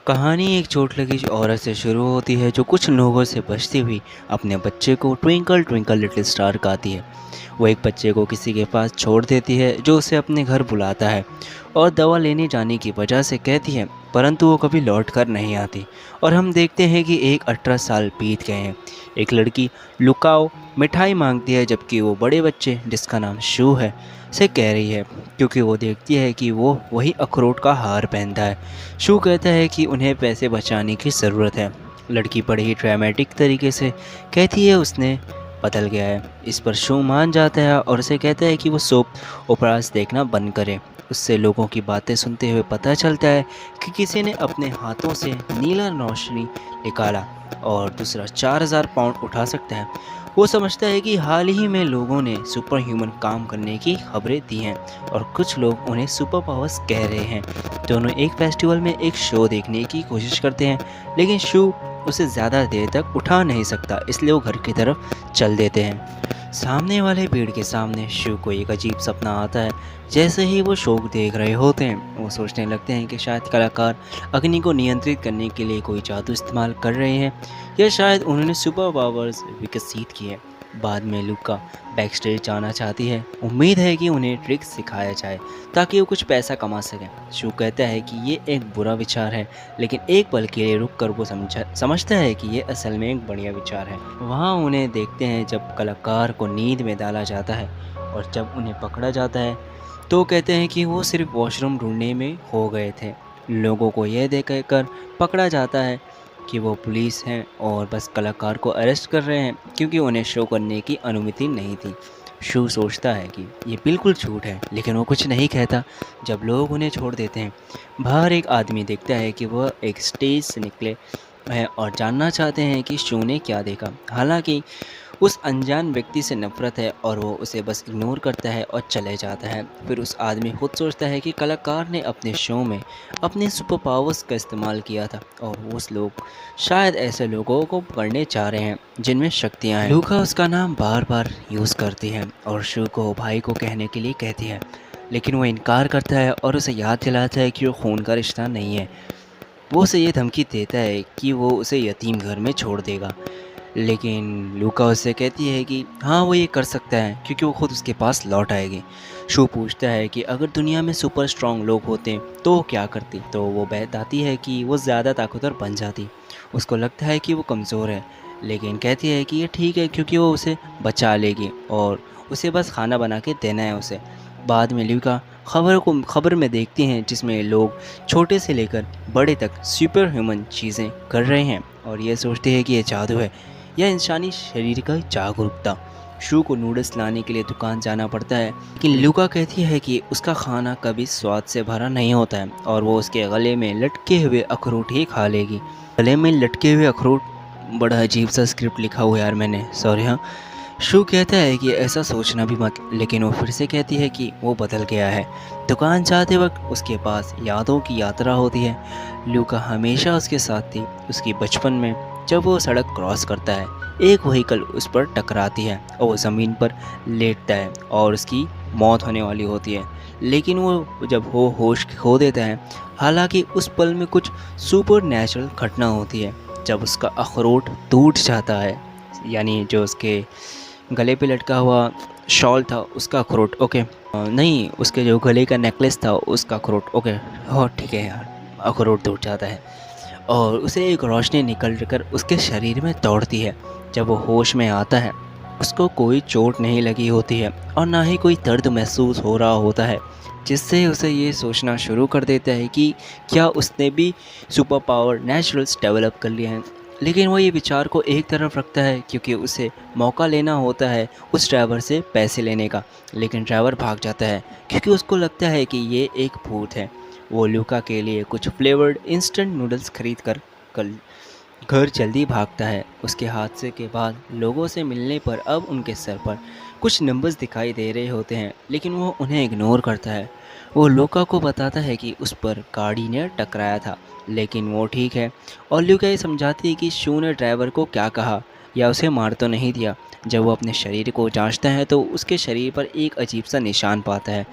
कहानी एक चोट लगी औरत से शुरू होती है जो कुछ लोगों से बचती हुई अपने बच्चे को ट्विंकल ट्विंकल लिटिल स्टार गाती है। वो एक बच्चे को किसी के पास छोड़ देती है जो उसे अपने घर बुलाता है और दवा लेने जाने की वजह से कहती है, परंतु वो कभी लौट कर नहीं आती। और हम देखते हैं कि 18 साल बीत गए हैं। एक लड़की लुकाओ मिठाई मांगती है जबकि वो बड़े बच्चे जिसका नाम शू है से कह रही है, क्योंकि वो देखती है कि वो वही अखरोट का हार पहनता है। शू कहता है कि उन्हें पैसे बचाने की ज़रूरत है। लड़की बड़े ही ड्रामेटिक तरीके से कहती है उसने बदल गया है। इस पर शू मान जाता है और उसे कहता है कि वो सोप ओपरास देखना बंद करे। उससे लोगों की बातें सुनते हुए पता चलता है कि किसी ने अपने हाथों से नीला रोशनी निकाला और दूसरा 4000 पाउंड उठा सकता है। वो समझता है कि हाल ही में लोगों ने सुपर ह्यूमन काम करने की खबरें दी हैं और कुछ लोग उन्हें सुपर पावर्स कह रहे हैं। दोनों एक फेस्टिवल में एक शो देखने की कोशिश करते हैं, लेकिन शू उसे ज़्यादा देर तक उठा नहीं सकता, इसलिए वो घर की तरफ चल देते हैं। सामने वाले भीड़ के सामने शू को एक अजीब सपना आता है। जैसे ही वो शो देख रहे होते हैं, वो सोचने लगते हैं कि शायद कलाकार अग्नि को नियंत्रित करने के लिए कोई जादू इस्तेमाल कर रहे हैं या शायद उन्होंने सुपर पावर्स विकसित किए। बाद में लुका बैक स्टेज जाना चाहती है। उम्मीद है कि उन्हें ट्रिक्स सिखाया जाए ताकि वो कुछ पैसा कमा सकें। शू कहता है कि ये एक बुरा विचार है, लेकिन एक पल के लिए रुक कर वो समझता है कि ये असल में एक बढ़िया विचार है। वहाँ उन्हें देखते हैं जब कलाकार को नींद में डाला जाता है और जब उन्हें पकड़ा जाता है तो कहते हैं कि वो सिर्फ वॉशरूम ढूंढने में हो गए थे। लोगों को यह देख कर पकड़ा जाता है कि वो पुलिस हैं और बस कलाकार को अरेस्ट कर रहे हैं क्योंकि उन्हें शो करने की अनुमति नहीं थी। शू सोचता है कि ये बिल्कुल झूठ है, लेकिन वो कुछ नहीं कहता। जब लोग उन्हें छोड़ देते हैं, बाहर एक आदमी देखता है कि वह एक स्टेज से निकले हैं और जानना चाहते हैं कि शू ने क्या देखा। हालांकि उस अनजान व्यक्ति से नफरत है और वो उसे बस इग्नोर करता है और चले जाता है। फिर उस आदमी खुद सोचता है कि कलाकार ने अपने शो में अपने सुपर पावर्स का इस्तेमाल किया था और उस लोग शायद ऐसे लोगों को पकड़ने चाह रहे हैं जिनमें शक्तियां हैं। लूका उसका नाम बार बार यूज़ करती है और शू को भाई को कहने के लिए कहती है, लेकिन वो इनकार करता है और उसे याद दिलाता है कि वो खून का रिश्ता नहीं है। वो उसे ये धमकी देता है कि वो उसे यतीम घर में छोड़ देगा, लेकिन लूका उससे कहती है कि हाँ वो ये कर सकता है क्योंकि वो खुद उसके पास लौट आएगी। शू पूछता है कि अगर दुनिया में सुपर स्ट्रांग लोग होते तो वो क्या करती, तो वो बताती है कि वो ज़्यादा ताकतवर बन जाती। उसको लगता है कि वो कमज़ोर है, लेकिन कहती है कि ये ठीक है क्योंकि वो उसे बचा लेगी और उसे बस खाना बना के देना है उसे। बाद में लूका खबर में देखती हैं जिसमें लोग छोटे से लेकर बड़े तक सुपर ह्यूमन चीज़ें कर रहे हैं और ये सोचते हैं कि ये जादू है या इंसानी शरीर का जागरूकता। शू को नूडल्स लाने के लिए दुकान जाना पड़ता है, लेकिन लूका कहती है कि उसका खाना कभी स्वाद से भरा नहीं होता है और वो उसके गले में लटके हुए अखरोट ही खा लेगी। गले में लटके हुए अखरोट, बड़ा अजीब सा स्क्रिप्ट लिखा हुआ यार मैंने, सॉरी। हाँ, शू कहता है कि ऐसा सोचना भी मत, लेकिन वो फिर से कहती है कि वो बदल गया है। दुकान जाते वक्त उसके पास यादों की यात्रा होती है। लूका हमेशा उसके साथ थी। उसकी बचपन में जब वो सड़क क्रॉस करता है, एक व्हीकल उस पर टकराती है और वो ज़मीन पर लेटता है और उसकी मौत होने वाली होती है, लेकिन वो जब वो होश खो देता है। हालांकि उस पल में कुछ सुपर नेचुरल घटना होती है। जब उसका अखरोट टूट जाता है, यानी जो उसके गले पे लटका हुआ शॉल था उसका अखरोट, ओके नहीं, उसके जो गले का नेकलेस था उसका अखरोट, ओके हाँ ठीक है यार, अखरोट टूट जाता है और उसे एक रोशनी निकल कर उसके शरीर में दौड़ती है। जब वो होश में आता है, उसको कोई चोट नहीं लगी होती है और ना ही कोई दर्द महसूस हो रहा होता है, जिससे उसे ये सोचना शुरू कर देता है कि क्या उसने भी सुपर पावर नेचुरल्स डेवलप कर लिए हैं। लेकिन वो ये विचार को एक तरफ रखता है क्योंकि उसे मौका लेना होता है उस ड्राइवर से पैसे लेने का, लेकिन ड्राइवर भाग जाता है क्योंकि उसको लगता है कि ये एक भूत है। वो लूका के लिए कुछ फ्लेवर्ड इंस्टेंट नूडल्स खरीद कर कल घर जल्दी भागता है। उसके हादसे के बाद लोगों से मिलने पर अब उनके सर पर कुछ नंबर्स दिखाई दे रहे होते हैं, लेकिन वो उन्हें इग्नोर करता है। वो लूका को बताता है कि उस पर गाड़ी ने टकराया था, लेकिन वो ठीक है। और लूका ये समझाती है कि शू ने ड्राइवर को क्या कहा या उसे मार तो नहीं दिया। जब वो अपने शरीर को जांचता है तो उसके शरीर पर एक अजीब सा निशान पाता है,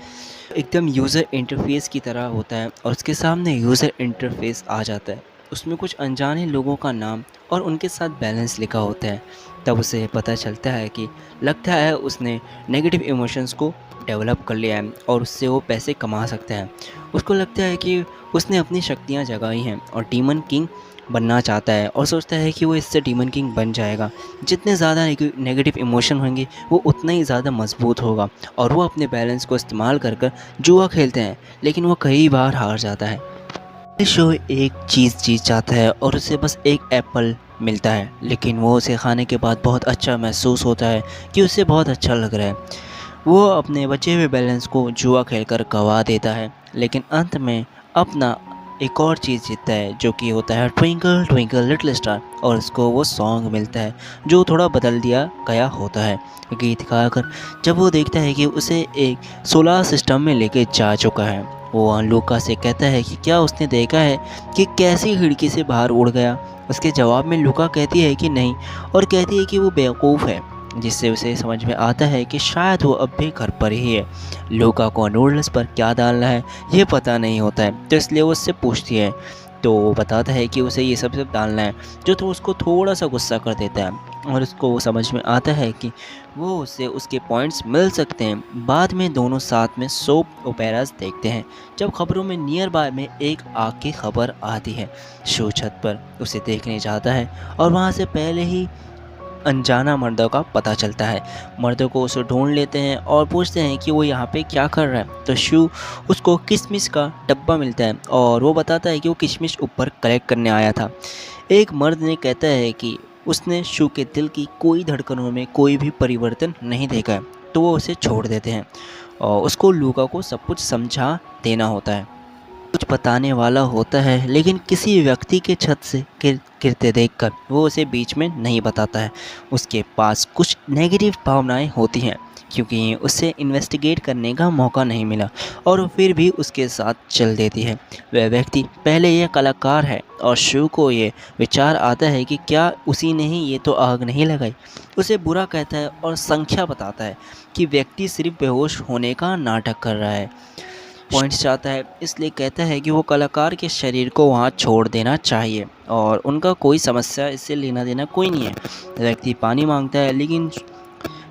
एकदम यूज़र इंटरफेस की तरह होता है और उसके सामने यूज़र इंटरफेस आ जाता है। उसमें कुछ अनजाने लोगों का नाम और उनके साथ बैलेंस लिखा होता है। तब उसे पता चलता है कि लगता है उसने नेगेटिव इमोशंस को डेवलप कर लिया है और उससे वो पैसे कमा सकता है। उसको लगता है कि उसने अपनी शक्तियाँ जगाई हैं और डीमन किंग बनना चाहता है और सोचता है कि वो इससे डीमन किंग बन जाएगा। जितने ज़्यादा नेगेटिव इमोशन होंगे वो उतना ही ज़्यादा मजबूत होगा और वो अपने बैलेंस को इस्तेमाल कर कर जुआ खेलते हैं, लेकिन वो कई बार हार जाता है। शो एक चीज़ जीत जाता है और उसे बस एक एप्पल मिलता है, लेकिन वो उसे खाने के बाद बहुत अच्छा महसूस होता है कि उसे बहुत अच्छा लग रहा है। वो अपने बचे हुए बैलेंस को जुआ खेलकर गंवा देता है, लेकिन अंत में अपना एक और चीज़ जीतता है जो कि होता है ट्विंकल ट्विंकल लिटिल स्टार, और उसको वो सॉन्ग मिलता है जो थोड़ा बदल दिया गया होता है। गीत गाकर जब वो देखता है कि उसे एक सोलर सिस्टम में लेके जा चुका है, वो वहाँ लूका से कहता है कि क्या उसने देखा है कि कैसी खिड़की से बाहर उड़ गया। उसके जवाब में लूका कहती है कि नहीं, और कहती है कि वो बेवकूफ़ है, जिससे उसे समझ में आता है कि शायद वो अब भी घर पर ही है। लूका को नूडल्स पर क्या डालना है ये पता नहीं होता है, तो इसलिए वो उससे पूछती है। तो वो बताता है कि उसे ये सब डालना है, जो तो उसको थोड़ा सा गुस्सा कर देता है और उसको वो समझ में आता है कि वो उससे उसके पॉइंट्स मिल सकते हैं। बाद में दोनों साथ में सोप ओपेराज देखते हैं। जब खबरों में नियर बाय में एक आग की खबर आती है, शो छत पर उसे देखने जाता है और वहाँ से पहले ही अनजाना मर्दों का पता चलता है। मर्दों को उसे ढूंढ लेते हैं और पूछते हैं कि वो यहाँ पे क्या कर रहा है। तो शू उसको किशमिश का डब्बा मिलता है और वो बताता है कि वो किशमिश ऊपर कलेक्ट करने आया था। एक मर्द ने कहता है कि उसने शू के दिल की कोई धड़कनों में कोई भी परिवर्तन नहीं देखा है, तो वो उसे छोड़ देते हैं और उसको लूका को सब कुछ समझा देना होता है। कुछ बताने वाला होता है, लेकिन किसी व्यक्ति के छत से गिरते देखकर वो उसे बीच में नहीं बताता है। उसके पास कुछ नेगेटिव भावनाएं होती हैं क्योंकि उसे इन्वेस्टिगेट करने का मौका नहीं मिला, और वो फिर भी उसके साथ चल देती है। वह व्यक्ति पहले यह कलाकार है और शू को ये विचार आता है कि क्या उसी ने ही ये तो आग नहीं लगाई। उसे बुरा कहता है और संख्या बताता है कि व्यक्ति सिर्फ बेहोश होने का नाटक कर रहा है। पॉइंट्स चाहता है, इसलिए कहता है कि वो कलाकार के शरीर को वहाँ छोड़ देना चाहिए और उनका कोई समस्या इससे लेना देना कोई नहीं है। व्यक्ति पानी मांगता है, लेकिन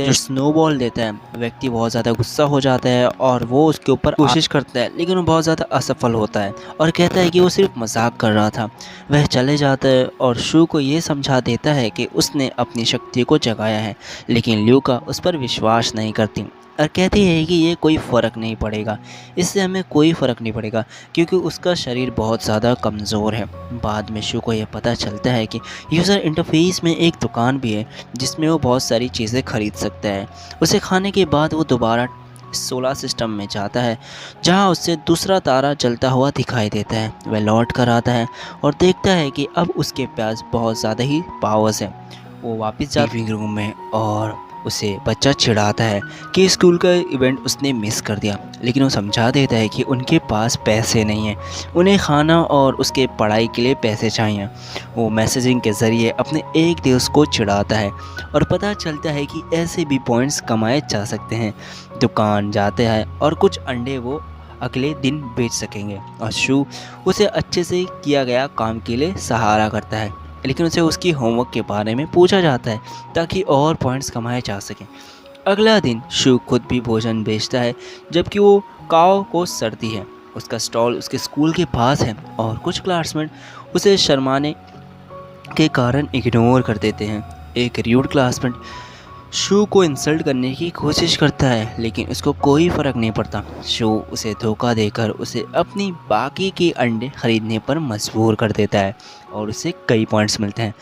जो स्नोबॉल देता है, व्यक्ति बहुत ज़्यादा गुस्सा हो जाता है और वो उसके ऊपर कोशिश करता है, लेकिन वो बहुत ज़्यादा असफल होता है और कहता है कि वो सिर्फ मजाक कर रहा था। वह चले जाता है और शू को ये समझा देता है कि उसने अपनी शक्ति को जगाया है, लेकिन ल्यूका उस पर विश्वास नहीं करती और कहती है कि ये कोई फ़र्क नहीं पड़ेगा, इससे हमें कोई फ़र्क नहीं पड़ेगा क्योंकि उसका शरीर बहुत ज़्यादा कमज़ोर है। बाद में शू को यह पता चलता है कि यूज़र इंटरफेस में एक दुकान भी है जिसमें वो बहुत सारी चीज़ें खरीद सकता है। उसे खाने के बाद वो दोबारा सोलर सिस्टम में जाता है जहां उससे दूसरा तारा जलता हुआ दिखाई देता है। वह लौट कर आता है और देखता है कि अब उसके पास बहुत ज़्यादा ही पावर्स है। वो वापस जाता लिविंग रूम में और उसे बच्चा चिढ़ाता है कि स्कूल का इवेंट उसने मिस कर दिया, लेकिन वो समझा देता है कि उनके पास पैसे नहीं हैं, उन्हें खाना और उसके पढ़ाई के लिए पैसे चाहिए। वो मैसेजिंग के ज़रिए अपने एक दोस्त को चिढ़ाता है और पता चलता है कि ऐसे भी पॉइंट्स कमाए जा सकते हैं। दुकान जाते हैं और कुछ अंडे वो अगले दिन बेच सकेंगे और शू उसे अच्छे से किया गया काम के लिए सहारा करता है, लेकिन उसे उसकी होमवर्क के बारे में पूछा जाता है ताकि और पॉइंट्स कमाए जा सकें। अगला दिन शू खुद भी भोजन बेचता है, जबकि वो काओ को सर्दी है। उसका स्टॉल उसके स्कूल के पास है और कुछ क्लासमेट उसे शर्माने के कारण इग्नोर कर देते हैं। एक र्यूड क्लासमेट शू को इंसल्ट करने की कोशिश करता है, लेकिन उसको कोई फ़र्क नहीं पड़ता। शू उसे धोखा देकर उसे अपनी बाकी के अंडे खरीदने पर मजबूर कर देता है और उसे कई पॉइंट्स मिलते हैं।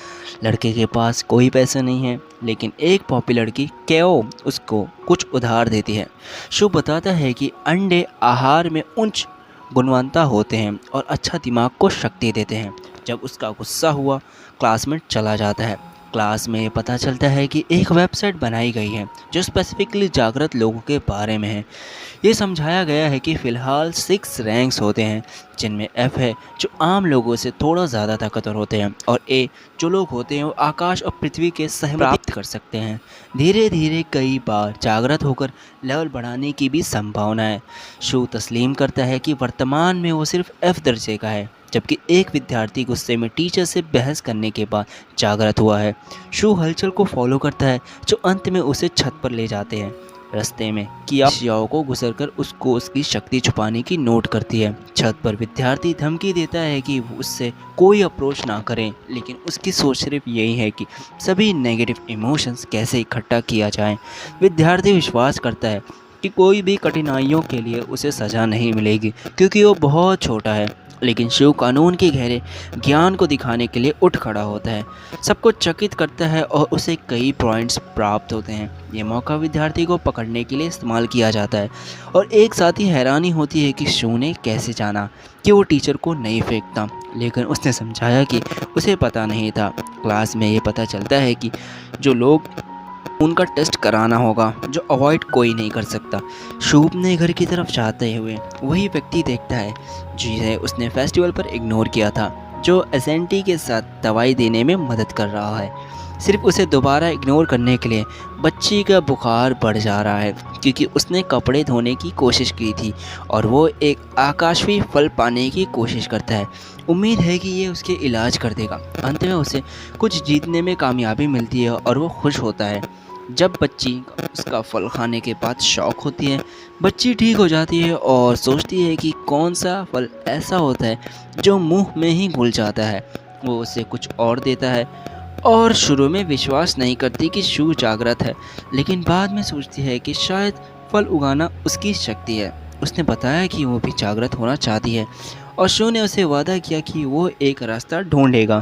लड़के के पास कोई पैसे नहीं है, लेकिन एक पॉपी लड़की केओ उसको कुछ उधार देती है। शू बताता है कि अंडे आहार में उच्च गुणवत्ता होते हैं और अच्छा दिमाग को शक्ति देते हैं। जब उसका गुस्सा हुआ क्लासमेट चला जाता है। क्लास में पता चलता है कि एक वेबसाइट बनाई गई है जो स्पेसिफिकली जागृत लोगों के बारे में है। ये समझाया गया है कि फ़िलहाल 6 रैंक्स होते हैं, जिनमें F है जो आम लोगों से थोड़ा ज़्यादा ताकतवर होते हैं और A जो लोग होते हैं वो आकाश और पृथ्वी के सहमति प्राप्त कर सकते हैं। धीरे धीरे कई बार जागृत होकर लेवल बढ़ाने की भी संभावना है। शू तस्लीम करता है कि वर्तमान में वो सिर्फ F दर्जे का है, जबकि एक विद्यार्थी गुस्से में टीचर से बहस करने के बाद जागृत हुआ है। शू हलचल को फॉलो करता है जो अंत में उसे छत पर ले जाते हैं। रास्ते में किया शियाओ को गुजरकर उसको उसकी शक्ति छुपाने की नोट करती है। छत पर विद्यार्थी धमकी देता है कि वो उससे कोई अप्रोच ना करें, लेकिन उसकी सोच सिर्फ यही है कि सभी नेगेटिव इमोशंस कैसे इकट्ठा किया जाए। विद्यार्थी विश्वास करता है कि कोई भी कठिनाइयों के लिए उसे सज़ा नहीं मिलेगी क्योंकि वो बहुत छोटा है। लेकिन शिव कानून के गहरे ज्ञान को दिखाने के लिए उठ खड़ा होता है, सबको चकित करता है और उसे कई पॉइंट्स प्राप्त होते हैं। ये मौका विद्यार्थी को पकड़ने के लिए इस्तेमाल किया जाता है और एक साथ ही हैरानी होती है कि शिव ने कैसे जाना कि वो टीचर को नहीं फेंकता, लेकिन उसने समझाया कि उसे पता नहीं था। क्लास में ये पता चलता है कि जो लोग उनका टेस्ट कराना होगा जो अवॉइड कोई नहीं कर सकता। शू अपने घर की तरफ जाते हुए वही व्यक्ति देखता है जिसे उसने फेस्टिवल पर इग्नोर किया था, जो एसेंटी के साथ दवाई देने में मदद कर रहा है। सिर्फ उसे दोबारा इग्नोर करने के लिए बच्ची का बुखार बढ़ जा रहा है क्योंकि उसने कपड़े धोने की कोशिश की थी और वो एक आकाशीय फल पाने की कोशिश करता है। उम्मीद है कि ये उसके इलाज कर देगा। अंत में उसे कुछ जीतने में कामयाबी मिलती है और वो खुश होता है। जब बच्ची उसका फल खाने के बाद शौक होती है, बच्ची ठीक हो जाती है और सोचती है कि कौन सा फल ऐसा होता है जो मुंह में ही घुल जाता है। वो उसे कुछ और देता है और शुरू में विश्वास नहीं करती कि शू जागृत है, लेकिन बाद में सोचती है कि शायद फल उगाना उसकी शक्ति है। उसने बताया कि वो भी जागृत होना चाहती है और शू ने उसे वादा किया कि वो एक रास्ता ढूंढेगा।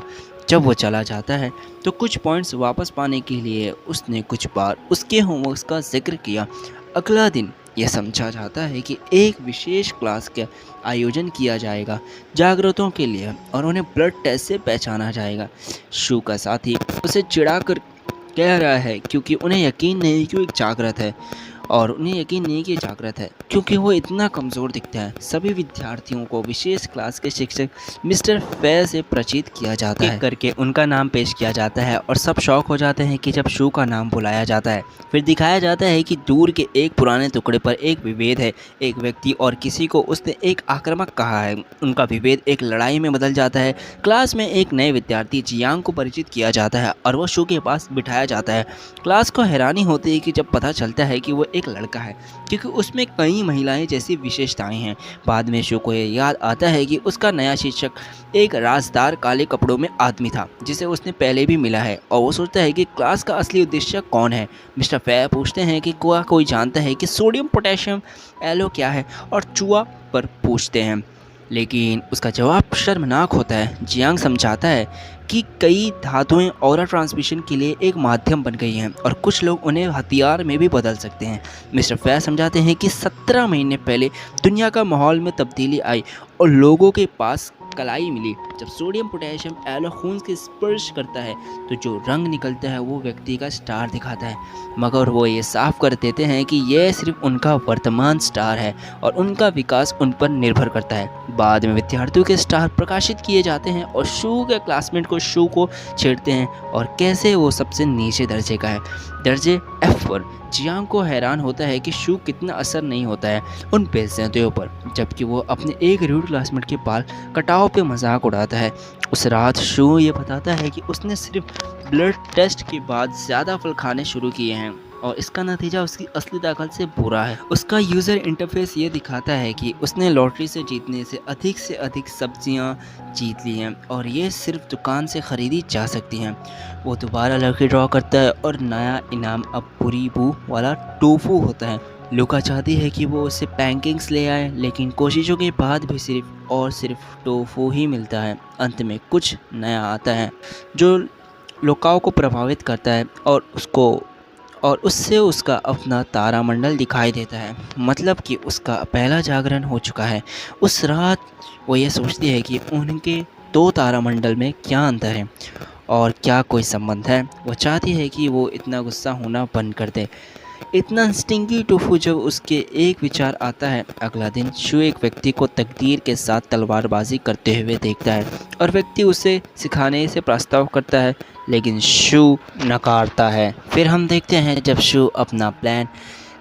जब वो चला जाता है तो कुछ पॉइंट्स वापस पाने के लिए उसने कुछ बार उसके होमवर्क का जिक्र किया। अगला दिन यह समझा जाता है कि एक विशेष क्लास का आयोजन किया जाएगा जागरूकों के लिए और उन्हें ब्लड टेस्ट से पहचाना जाएगा। शू का साथी उसे चिढ़ाकर कह रहा है क्योंकि उन्हें यकीन नहीं कि वो एक जागृत है और उन्हें यकीन नहीं कि जागृत है क्योंकि वो इतना कमज़ोर दिखता है। सभी विद्यार्थियों को विशेष क्लास के शिक्षक मिस्टर फे से परिचित किया जाता है, करके उनका नाम पेश किया जाता है और सब शौक हो जाते हैं कि जब शू का नाम बुलाया जाता है। फिर दिखाया जाता है कि दूर के एक पुराने टुकड़े पर एक विभेद है। एक व्यक्ति और किसी को उसने एक आक्रामक कहा है। उनका विभेद एक लड़ाई में बदल जाता है। क्लास में एक नए विद्यार्थी जियांग को परिचित किया जाता है और वह शू के पास बिठाया जाता है। क्लास को हैरानी होती है कि जब पता चलता है कि वो एक लड़का है क्योंकि उसमें कई महिलाएं जैसी विशेषताएं हैं। बाद में शू को यह याद आता है कि उसका नया शिक्षक एक राजदार काले कपड़ों में आदमी था जिसे उसने पहले भी मिला है और वो सोचता है कि क्लास का असली उद्देश्य कौन है। मिस्टर फे पूछते हैं कि कोई जानता है कि सोडियम पोटेशियम एलो क्या है और चुआ पर पूछते हैं, लेकिन उसका जवाब शर्मनाक होता है। जियांग समझाता है कि कई धातुएं ऑरा ट्रांसमिशन के लिए एक माध्यम बन गई हैं और कुछ लोग उन्हें हथियार में भी बदल सकते हैं। मिस्टर फे समझाते हैं कि 17 महीने पहले दुनिया का माहौल में तब्दीली आई और लोगों के पास कलाई मिली। जब सोडियम पोटेशियम एलो खून के स्पर्श करता है तो जो रंग निकलता है वो व्यक्ति का स्टार दिखाता है, मगर वो ये साफ कर देते हैं कि यह सिर्फ उनका वर्तमान स्टार है और उनका विकास उन पर निर्भर करता है। बाद में विद्यार्थियों के स्टार प्रकाशित किए जाते हैं और शू के क्लासमेट को शू को छेड़ते हैं और कैसे वो सबसे नीचे दर्जे का है, दर्जे F पर। जियांग को हैरान होता है कि शू कितना असर नहीं होता है उन बेइज्जतियों पर, जबकि वो अपने एक रूड क्लासमेट के बाल कटाव पे मजाक उड़ाता है। उस रात शू ये बताता है कि उसने सिर्फ ब्लड टेस्ट के बाद ज़्यादा फल खाने शुरू किए हैं और इसका नतीजा उसकी असली ताकत से बुरा है। उसका यूज़र इंटरफेस ये दिखाता है कि उसने लॉटरी से जीतने से अधिक सब्जियां जीत ली हैं और ये सिर्फ दुकान से ख़रीदी जा सकती हैं। वो दोबारा लड़की ड्रॉ करता है और नया इनाम अब बुरी बू वाला टोफू होता है। लुका चाहती है कि वो उससे पैनकेक्स ले आए, लेकिन कोशिशों के बाद भी सिर्फ टोफू ही मिलता है। अंत में कुछ नया आता है जो लुकाओ को प्रभावित करता है और उससे उसका अपना तारामंडल दिखाई देता है, मतलब कि उसका पहला जागरण हो चुका है। उस रात वो ये सोचती है कि उनके 2 तारामंडल में क्या अंतर है और क्या कोई संबंध है। वो चाहती है कि वो इतना गुस्सा होना बंद कर दे। इतना स्टिंगी टोफू जब उसके एक विचार आता है। अगला दिन शू एक व्यक्ति को तकदीर के साथ तलवारबाजी करते हुए देखता है और व्यक्ति उसे सिखाने से प्रस्ताव करता है, लेकिन शू नकारता है। फिर हम देखते हैं जब शू अपना प्लान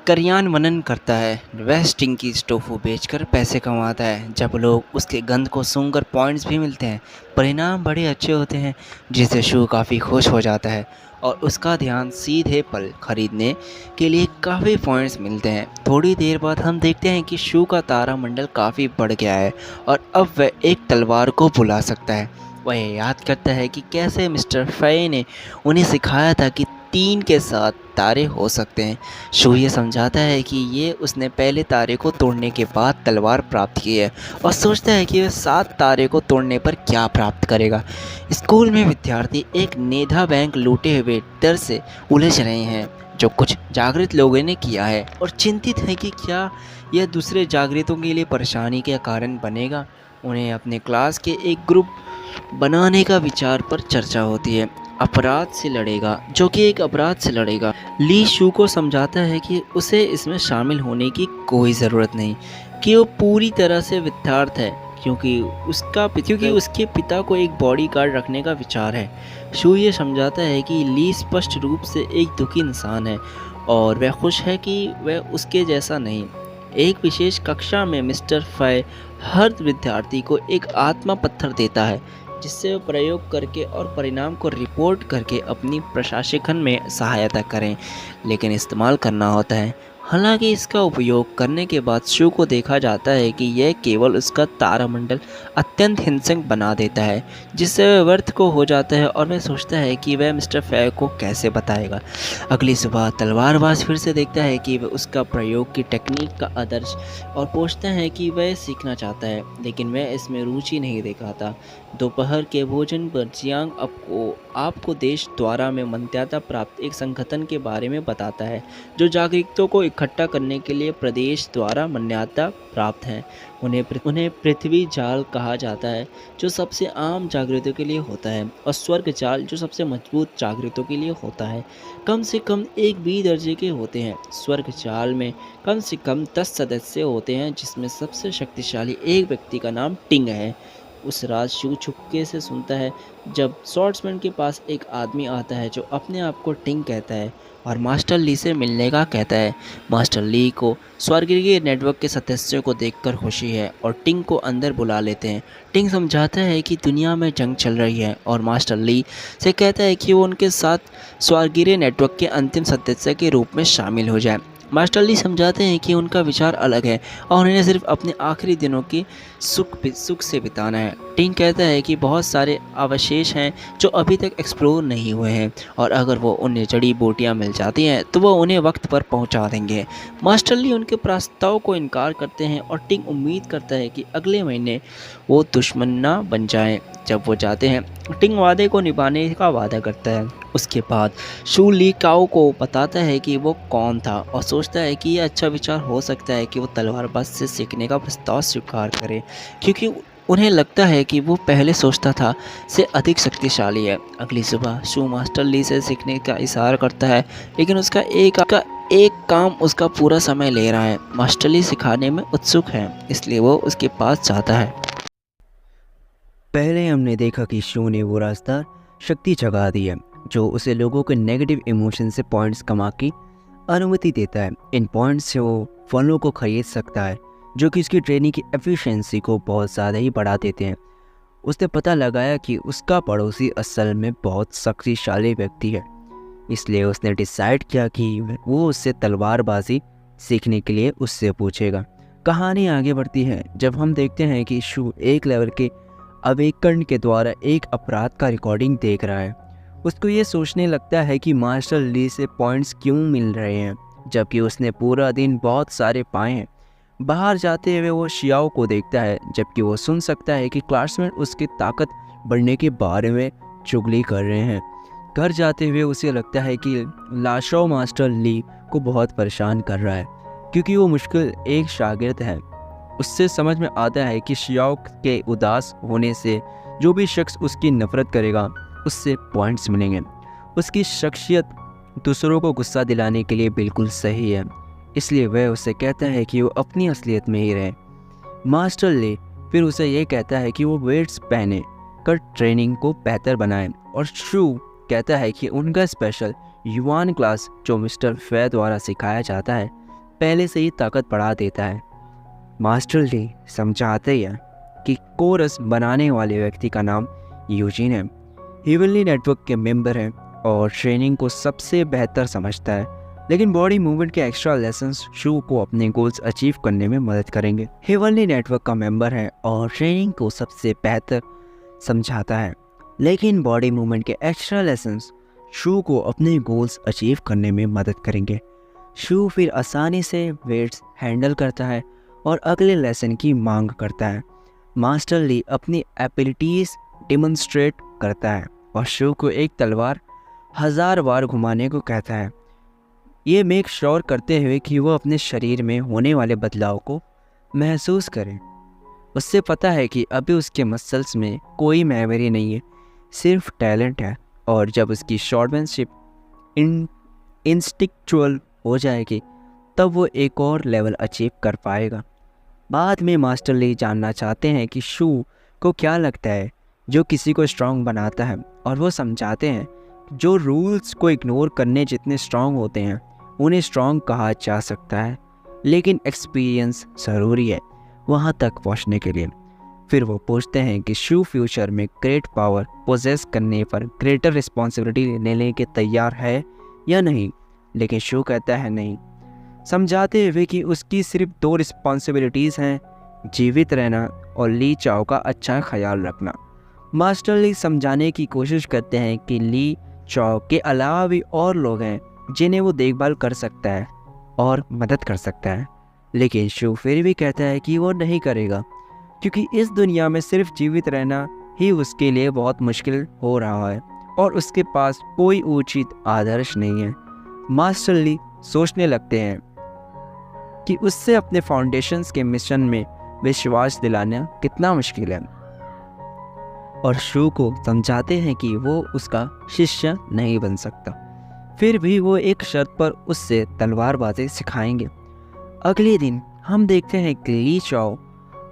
कार्यान्वयन करता है। वह स्टिंकी टोफू बेचकर पैसे कमाता है। जब लोग उसके गंध को सूंघकर पॉइंट्स भी मिलते हैं, परिणाम बड़े अच्छे होते हैं, जिससे शू काफ़ी खुश हो जाता है और उसका ध्यान सीधे फल खरीदने के लिए काफ़ी पॉइंट्स मिलते हैं। थोड़ी देर बाद हम देखते हैं कि शू का तारामंडल काफ़ी बढ़ गया है और अब वह एक तलवार को बुला सकता है। वह याद करता है कि कैसे मिस्टर फे ने उन्हें सिखाया था कि 3 के साथ तारे हो सकते हैं। शू ये समझाता है कि ये उसने पहले तारे को तोड़ने के बाद तलवार प्राप्त की है और सोचता है कि वह 7 तारे को तोड़ने पर क्या प्राप्त करेगा। स्कूल में विद्यार्थी एक नेधा बैंक लूटे हुए डर से उलझ रहे हैं, जो कुछ जागृत लोगों ने किया है, और चिंतित हैं कि क्या यह दूसरे जागृतों के लिए परेशानी का कारण बनेगा। उन्हें अपने क्लास के एक ग्रुप बनाने का विचार पर चर्चा होती है। अपराध से लड़ेगा, जो कि एक अपराध से लड़ेगा। ली शू को समझाता है कि उसे इसमें शामिल होने की कोई ज़रूरत नहीं, कि वो पूरी तरह से विद्यार्थ है, क्योंकि उसके पिता को एक बॉडीगार्ड रखने का विचार है। शू ये समझाता है कि ली स्पष्ट रूप से एक दुखी इंसान है और वह खुश है कि वह उसके जैसा नहीं। एक विशेष कक्षा में मिस्टर फे हर विद्यार्थी को एक आत्मा पत्थर देता है, जिससे वे प्रयोग करके और परिणाम को रिपोर्ट करके अपनी प्रशासन में सहायता करें, लेकिन इस्तेमाल करना होता है। हालांकि इसका उपयोग करने के बाद शू को देखा जाता है कि यह केवल उसका तारामंडल अत्यंत हिंसक बना देता है, जिससे वह व्यर्थ को हो जाता है और वह सोचता है कि वह मिस्टर फे को कैसे बताएगा। अगली सुबह तलवारबाज फिर से देखता है कि वह उसका प्रयोग की टेक्निक का आदर्श और पूछता है कि वह सीखना चाहता है, लेकिन वह इसमें रुचि नहीं दिखाता। दोपहर के भोजन पर जियांग आपको देश द्वारा में मान्यता प्राप्त एक संगठन के बारे में बताता है, जो जागरूकता को इकट्ठा करने के लिए प्रदेश द्वारा मान्यता प्राप्त है। उन्हें पृथ्वी जाल कहा जाता है, जो सबसे आम जागृतों के लिए होता है, और स्वर्ग जाल, जो सबसे मजबूत जागृतों के लिए होता है। कम से कम एक बी दर्जे के होते हैं। स्वर्ग जाल में कम से कम 10 सदस्य होते हैं, जिसमें सबसे शक्तिशाली एक व्यक्ति का नाम टिंग है। उस रात शू चुपके से सुनता है जब शॉर्ट्समैन के पास एक आदमी आता है जो अपने आप को टिंग कहता है और मास्टर ली से मिलने का कहता है। मास्टर ली को स्वर्गीय नेटवर्क के सदस्यों को देखकर खुशी है और टिंग को अंदर बुला लेते हैं। टिंग समझाता है कि दुनिया में जंग चल रही है और मास्टर ली से कहता है कि वो उनके साथ स्वर्गीय नेटवर्क के अंतिम सदस्य के रूप में शामिल हो जाए। मास्टर ली समझाते हैं कि उनका विचार अलग है और उन्हें सिर्फ अपने आखिरी दिनों की सुख से बिताना है। टिंग कहता है कि बहुत सारे अवशेष हैं जो अभी तक एक्सप्लोर नहीं हुए हैं और अगर वो उन्हें जड़ी बूटियाँ मिल जाती हैं तो वो उन्हें वक्त पर पहुंचा देंगे। मास्टर ली उनके प्रस्ताव को इनकार करते हैं और टिंग उम्मीद करता है कि अगले महीने वो दुश्मन ना बन जाएं। जब वो जाते हैं, टिंग वादे को निभाने का वादा करता है। उसके बाद शू ली काओ को बताता है कि वो कौन था और सोचता है कि यह अच्छा विचार हो सकता है कि वो तलवारबाज से सीखने का प्रस्ताव स्वीकार करे, क्योंकि उन्हें लगता है कि वो पहले सोचता था से अधिक शक्तिशाली है। अगली सुबह शू मास्टर ली से सीखने का इशारा करता है, लेकिन उसका एक काम उसका पूरा समय ले रहा है। मास्टर ली सिखाने में उत्सुक है, इसलिए वो उसके पास जाता है। पहले हमने देखा कि शू ने वो रास्ता शक्ति जगा दी है, जो उसे लोगों के नेगेटिव इमोशन से पॉइंट्स कमा की अनुमति देता है। इन पॉइंट्स से वो फलों को खरीद सकता है, जो कि उसकी ट्रेनिंग की एफिशिएंसी को बहुत ज़्यादा ही बढ़ा देते हैं। उसने पता लगाया कि उसका पड़ोसी असल में बहुत शक्तिशाली व्यक्ति है, इसलिए उसने डिसाइड किया कि वो उससे तलवारबाजी सीखने के लिए उससे पूछेगा। कहानी आगे बढ़ती है जब हम देखते हैं कि शू एक लेवल के अवेकन के द्वारा एक अपराध का रिकॉर्डिंग देख रहा है। उसको ये सोचने लगता है कि मास्टर ली से पॉइंट्स क्यों मिल रहे हैं, जबकि उसने पूरा दिन बहुत सारे पाए हैं। बाहर जाते हुए वो शियाओ को देखता है, जबकि वो सुन सकता है कि क्लासमेट उसकी ताकत बढ़ने के बारे में चुगली कर रहे हैं। घर जाते हुए उसे लगता है कि लाशो मास्टर ली को बहुत परेशान कर रहा है, क्योंकि वो मुश्किल एक शागिर्द है। उससे समझ में आता है कि शियाओ के उदास होने से जो भी शख्स उसकी नफरत करेगा उससे पॉइंट्स मिलेंगे। उसकी शख्सियत दूसरों को गुस्सा दिलाने के लिए बिल्कुल सही है, इसलिए वह उसे कहता है कि वो अपनी असलियत में ही रहे। मास्टर ली फिर उसे ये कहता है कि वो वेट्स पहने कर ट्रेनिंग को बेहतर बनाए, और शू कहता है कि उनका स्पेशल युवान क्लास जो मिस्टर फे द्वारा सिखाया जाता है पहले से ही ताकत बढ़ा देता है। मास्टर ली समझाते हैं कि कोरस बनाने वाले व्यक्ति का नाम यूजीन है। हेवनली नेटवर्क के मेंबर हैं और ट्रेनिंग को सबसे बेहतर समझता है, लेकिन बॉडी मूवमेंट के एक्स्ट्रा लेसन्स शू को अपने गोल्स अचीव करने में मदद करेंगे। हेवनली नेटवर्क का मेंबर है और ट्रेनिंग को सबसे बेहतर समझाता है, लेकिन बॉडी मूवमेंट के एक्स्ट्रा लेसन्स शू को अपने गोल्स अचीव करने में मदद करेंगे। शू फिर आसानी से वेट्स हैंडल करता है और अगले लेसन की मांग करता है। मास्टर ली अपनी एबिलिटीज़ डिमॉन्स्ट्रेट करता है और शू को एक तलवार 1000 बार घुमाने को कहता है, ये मेक श्योर करते हुए कि वो अपने शरीर में होने वाले बदलाव को महसूस करे। उससे पता है कि अभी उसके मसल्स में कोई मेमोरी नहीं है, सिर्फ टैलेंट है, और जब उसकी शॉर्टमैनशिप इंस्टिक्चुअल हो जाएगी तब वो एक और लेवल अचीव कर पाएगा। बाद में मास्टर ली जानना चाहते हैं कि शू को क्या लगता है जो किसी को स्ट्रांग बनाता है, और वो समझाते हैं जो रूल्स को इग्नोर करने जितने स्ट्रांग होते हैं उन्हें स्ट्रांग कहा जा सकता है, लेकिन एक्सपीरियंस ज़रूरी है वहाँ तक पहुँचने के लिए। फिर वो पूछते हैं कि शू फ्यूचर में ग्रेट पावर पोजेस करने पर ग्रेटर रिस्पॉन्सिबिलिटी लेने के तैयार है या नहीं, लेकिन शू कहता है नहीं, समझाते हुए कि उसकी सिर्फ 2 रिस्पॉन्सिबिलिटीज़ हैं, जीवित रहना और ली चाओ का अच्छा ख्याल रखना। मास्टर ली समझाने की कोशिश करते हैं कि ली चाओ के अलावा भी और लोग हैं जिन्हें वो देखभाल कर सकता है और मदद कर सकता है, लेकिन शू फिर भी कहता है कि वो नहीं करेगा क्योंकि इस दुनिया में सिर्फ जीवित रहना ही उसके लिए बहुत मुश्किल हो रहा है और उसके पास कोई उचित आदर्श नहीं है। मास्टर ली सोचने लगते हैं कि उससे अपने फाउंडेशंस के मिशन में विश्वास दिलाना कितना मुश्किल है, और शू को समझाते हैं कि वो उसका शिष्य नहीं बन सकता। फिर भी वो एक शर्त पर उससे तलवारबाजी सिखाएंगे। अगले दिन हम देखते हैं कि ली चाओ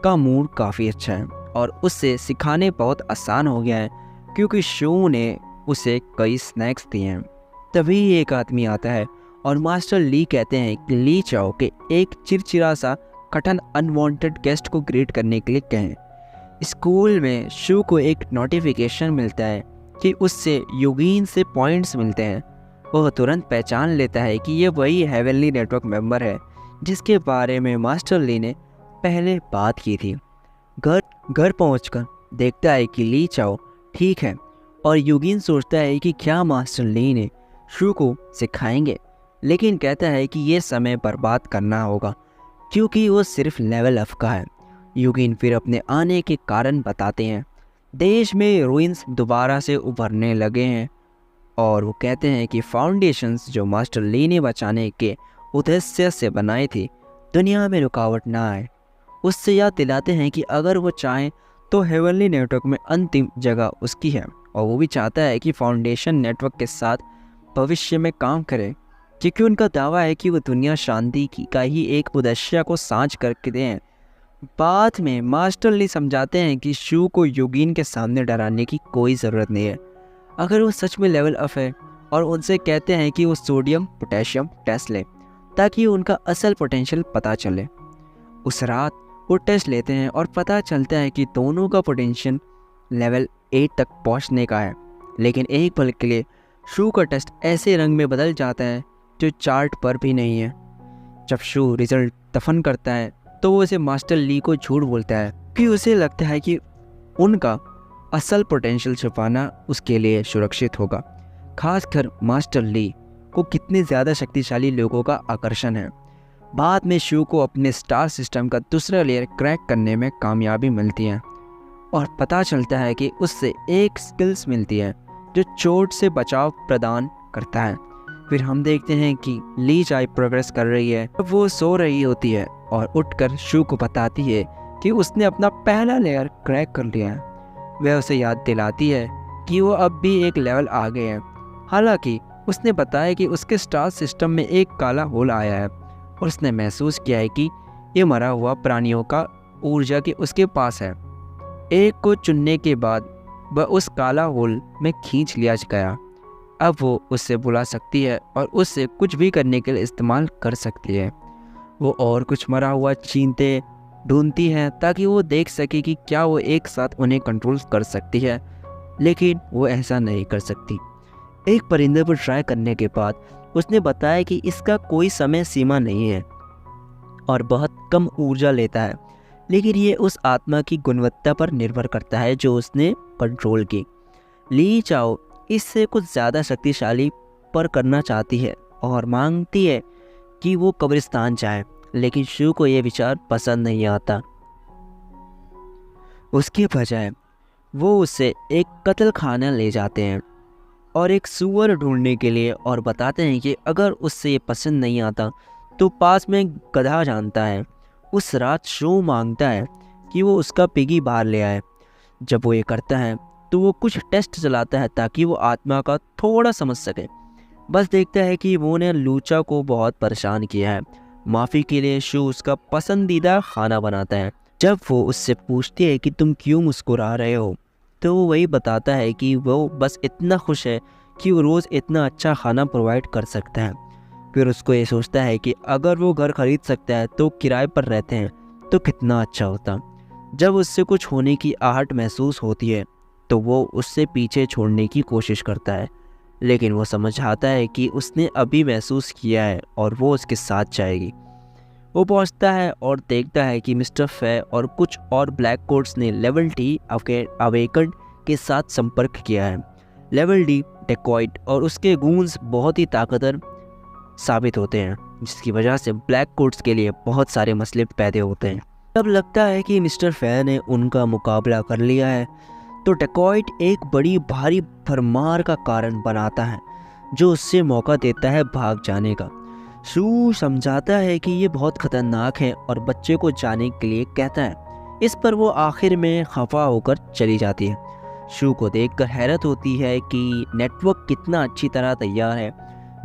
का मूड काफ़ी अच्छा है और उससे सिखाने बहुत आसान हो गया है क्योंकि शू ने उसे कई स्नैक्स दिए हैं। तभी एक आदमी आता है और मास्टर ली कहते हैं कि ली चाओ के एक चिड़चिड़ा सा कठिन अनवांटेड गेस्ट को ग्रीट करने के लिए कहें। स्कूल में शू को एक नोटिफिकेशन मिलता है कि उससे यूजीन से पॉइंट्स मिलते हैं। वह तुरंत पहचान लेता है कि ये वही हेवनली नेटवर्क मेंबर है जिसके बारे में मास्टर ली ने पहले बात की थी। घर पहुंचकर देखता है कि ली चाओ ठीक है और यूजीन सोचता है कि क्या मास्टर ली ने शू को सिखाएंगे, लेकिन कहता है कि ये समय बर्बाद करना होगा क्योंकि वो सिर्फ लेवल अप का है। यूजीन फिर अपने आने के कारण बताते हैं। देश में रूइंस दोबारा से उभरने लगे हैं और वो कहते हैं कि फाउंडेशंस जो मास्टर ली ने बचाने के उद्देश्य से बनाई थी दुनिया में रुकावट ना आए। उससे याद दिलाते हैं कि अगर वो चाहें तो हेवनली नेटवर्क में अंतिम जगह उसकी है और वो भी चाहता है कि फाउंडेशन नेटवर्क के साथ भविष्य में काम करे क्योंकि उनका दावा है कि वो दुनिया शांति की का ही एक उद्देश्य को साझ करके दें। बाद में मास्टर ली समझाते हैं कि शू को यूजीन के सामने डराने की कोई ज़रूरत नहीं है अगर वो सच में लेवल अप है, और उनसे कहते हैं कि वो सोडियम पोटेशियम टेस्ट ले ताकि उनका असल पोटेंशियल पता चले। उस रात वो टेस्ट लेते हैं और पता चलता है कि दोनों का पोटेंशियल लेवल 8 तक पहुंचने का है, लेकिन एक पल के लिए शू का टेस्ट ऐसे रंग में बदल जाता है जो चार्ट पर भी नहीं है। जब शू रिजल्ट दफन करता है तो वो उसे मास्टर ली को झूठ बोलता है कि उसे लगता है कि उनका असल पोटेंशियल छुपाना उसके लिए सुरक्षित होगा। खासकर मास्टर ली को कितने ज़्यादा शक्तिशाली लोगों का आकर्षण है। बाद में शू को अपने स्टार सिस्टम का दूसरा लेयर क्रैक करने में कामयाबी मिलती है और पता चलता है कि उससे एक स्किल्स मिलती है जो चोट से बचाव प्रदान करता है। फिर हम देखते हैं कि ली चाई प्रोग्रेस कर रही है। अब वो सो रही होती है और उठकर शू को बताती है कि उसने अपना पहला लेयर क्रैक कर लिया है। वह उसे याद दिलाती है कि वो अब भी एक लेवल आगे है। हालांकि उसने बताया कि उसके स्टार सिस्टम में एक काला होल आया है और उसने महसूस किया है कि ये मरा हुआ प्राणियों का ऊर्जा की उसके पास है। एक को चुनने के बाद वह उस काला होल में खींच लिया गया। अब वो उससे बुला सकती है और उससे कुछ भी करने के लिए इस्तेमाल कर सकती है। वो और कुछ मरा हुआ चींटे ढूंढती है ताकि वो देख सके कि क्या वो एक साथ उन्हें कंट्रोल कर सकती है, लेकिन वो ऐसा नहीं कर सकती। एक परिंदे पर ट्राई करने के बाद उसने बताया कि इसका कोई समय सीमा नहीं है और बहुत कम ऊर्जा लेता है, लेकिन ये उस आत्मा की गुणवत्ता पर निर्भर करता है जो उसने कंट्रोल की। ली चाओ इससे कुछ ज़्यादा शक्तिशाली पर करना चाहती है और मांगती है कि वो कब्रिस्तान जाए, लेकिन शू को ये विचार पसंद नहीं आता। उसके बजाय वो उसे एक कत्ल खाना ले जाते हैं और एक सुअर ढूंढने के लिए और बताते हैं कि अगर उससे ये पसंद नहीं आता तो पास में गधा जानता है। उस रात शू मांगता है कि वो उसका पिगी बाहर ले आए। जब वो ये करता है तो वो कुछ टेस्ट चलाता है ताकि वो आत्मा का थोड़ा समझ सके। बस देखता है कि वो ने लूचा को बहुत परेशान किया है। माफ़ी के लिए शू उसका पसंदीदा खाना बनाता है। जब वो उससे पूछती है कि तुम क्यों मुस्कुरा रहे हो, तो वो वही बताता है कि वो बस इतना खुश है कि वो रोज़ इतना अच्छा खाना प्रोवाइड कर सकता है। फिर उसको ये सोचता है कि अगर वो घर खरीद सकता है तो किराए पर रहते हैं तो कितना अच्छा होता। जब उससे कुछ होने की आहट महसूस होती है तो वो उससे पीछे छोड़ने की कोशिश करता है, लेकिन वो समझाता है कि उसने अभी महसूस किया है और वो उसके साथ जाएगी। वो पहुंचता है और देखता है कि मिस्टर फे और कुछ और ब्लैक कोट्स ने लेवल डी अवेकन के साथ संपर्क किया है। लेवल डी डेकॉइट और उसके गूंस बहुत ही ताकतवर साबित होते हैं, जिसकी वजह से ब्लैक कोट्स के लिए बहुत सारे मसले पैदा होते हैं। तब लगता है कि मिस्टर फे ने उनका मुकाबला कर लिया है, तो डेकॉइट एक बड़ी भारी भरमार का कारण बनाता है जो उससे मौका देता है भाग जाने का। शू समझाता है कि ये बहुत ख़तरनाक है और बच्चे को जाने के लिए कहता है। इस पर वो आखिर में खफा होकर चली जाती है। शू को देखकर हैरत होती है कि नेटवर्क कितना अच्छी तरह तैयार है।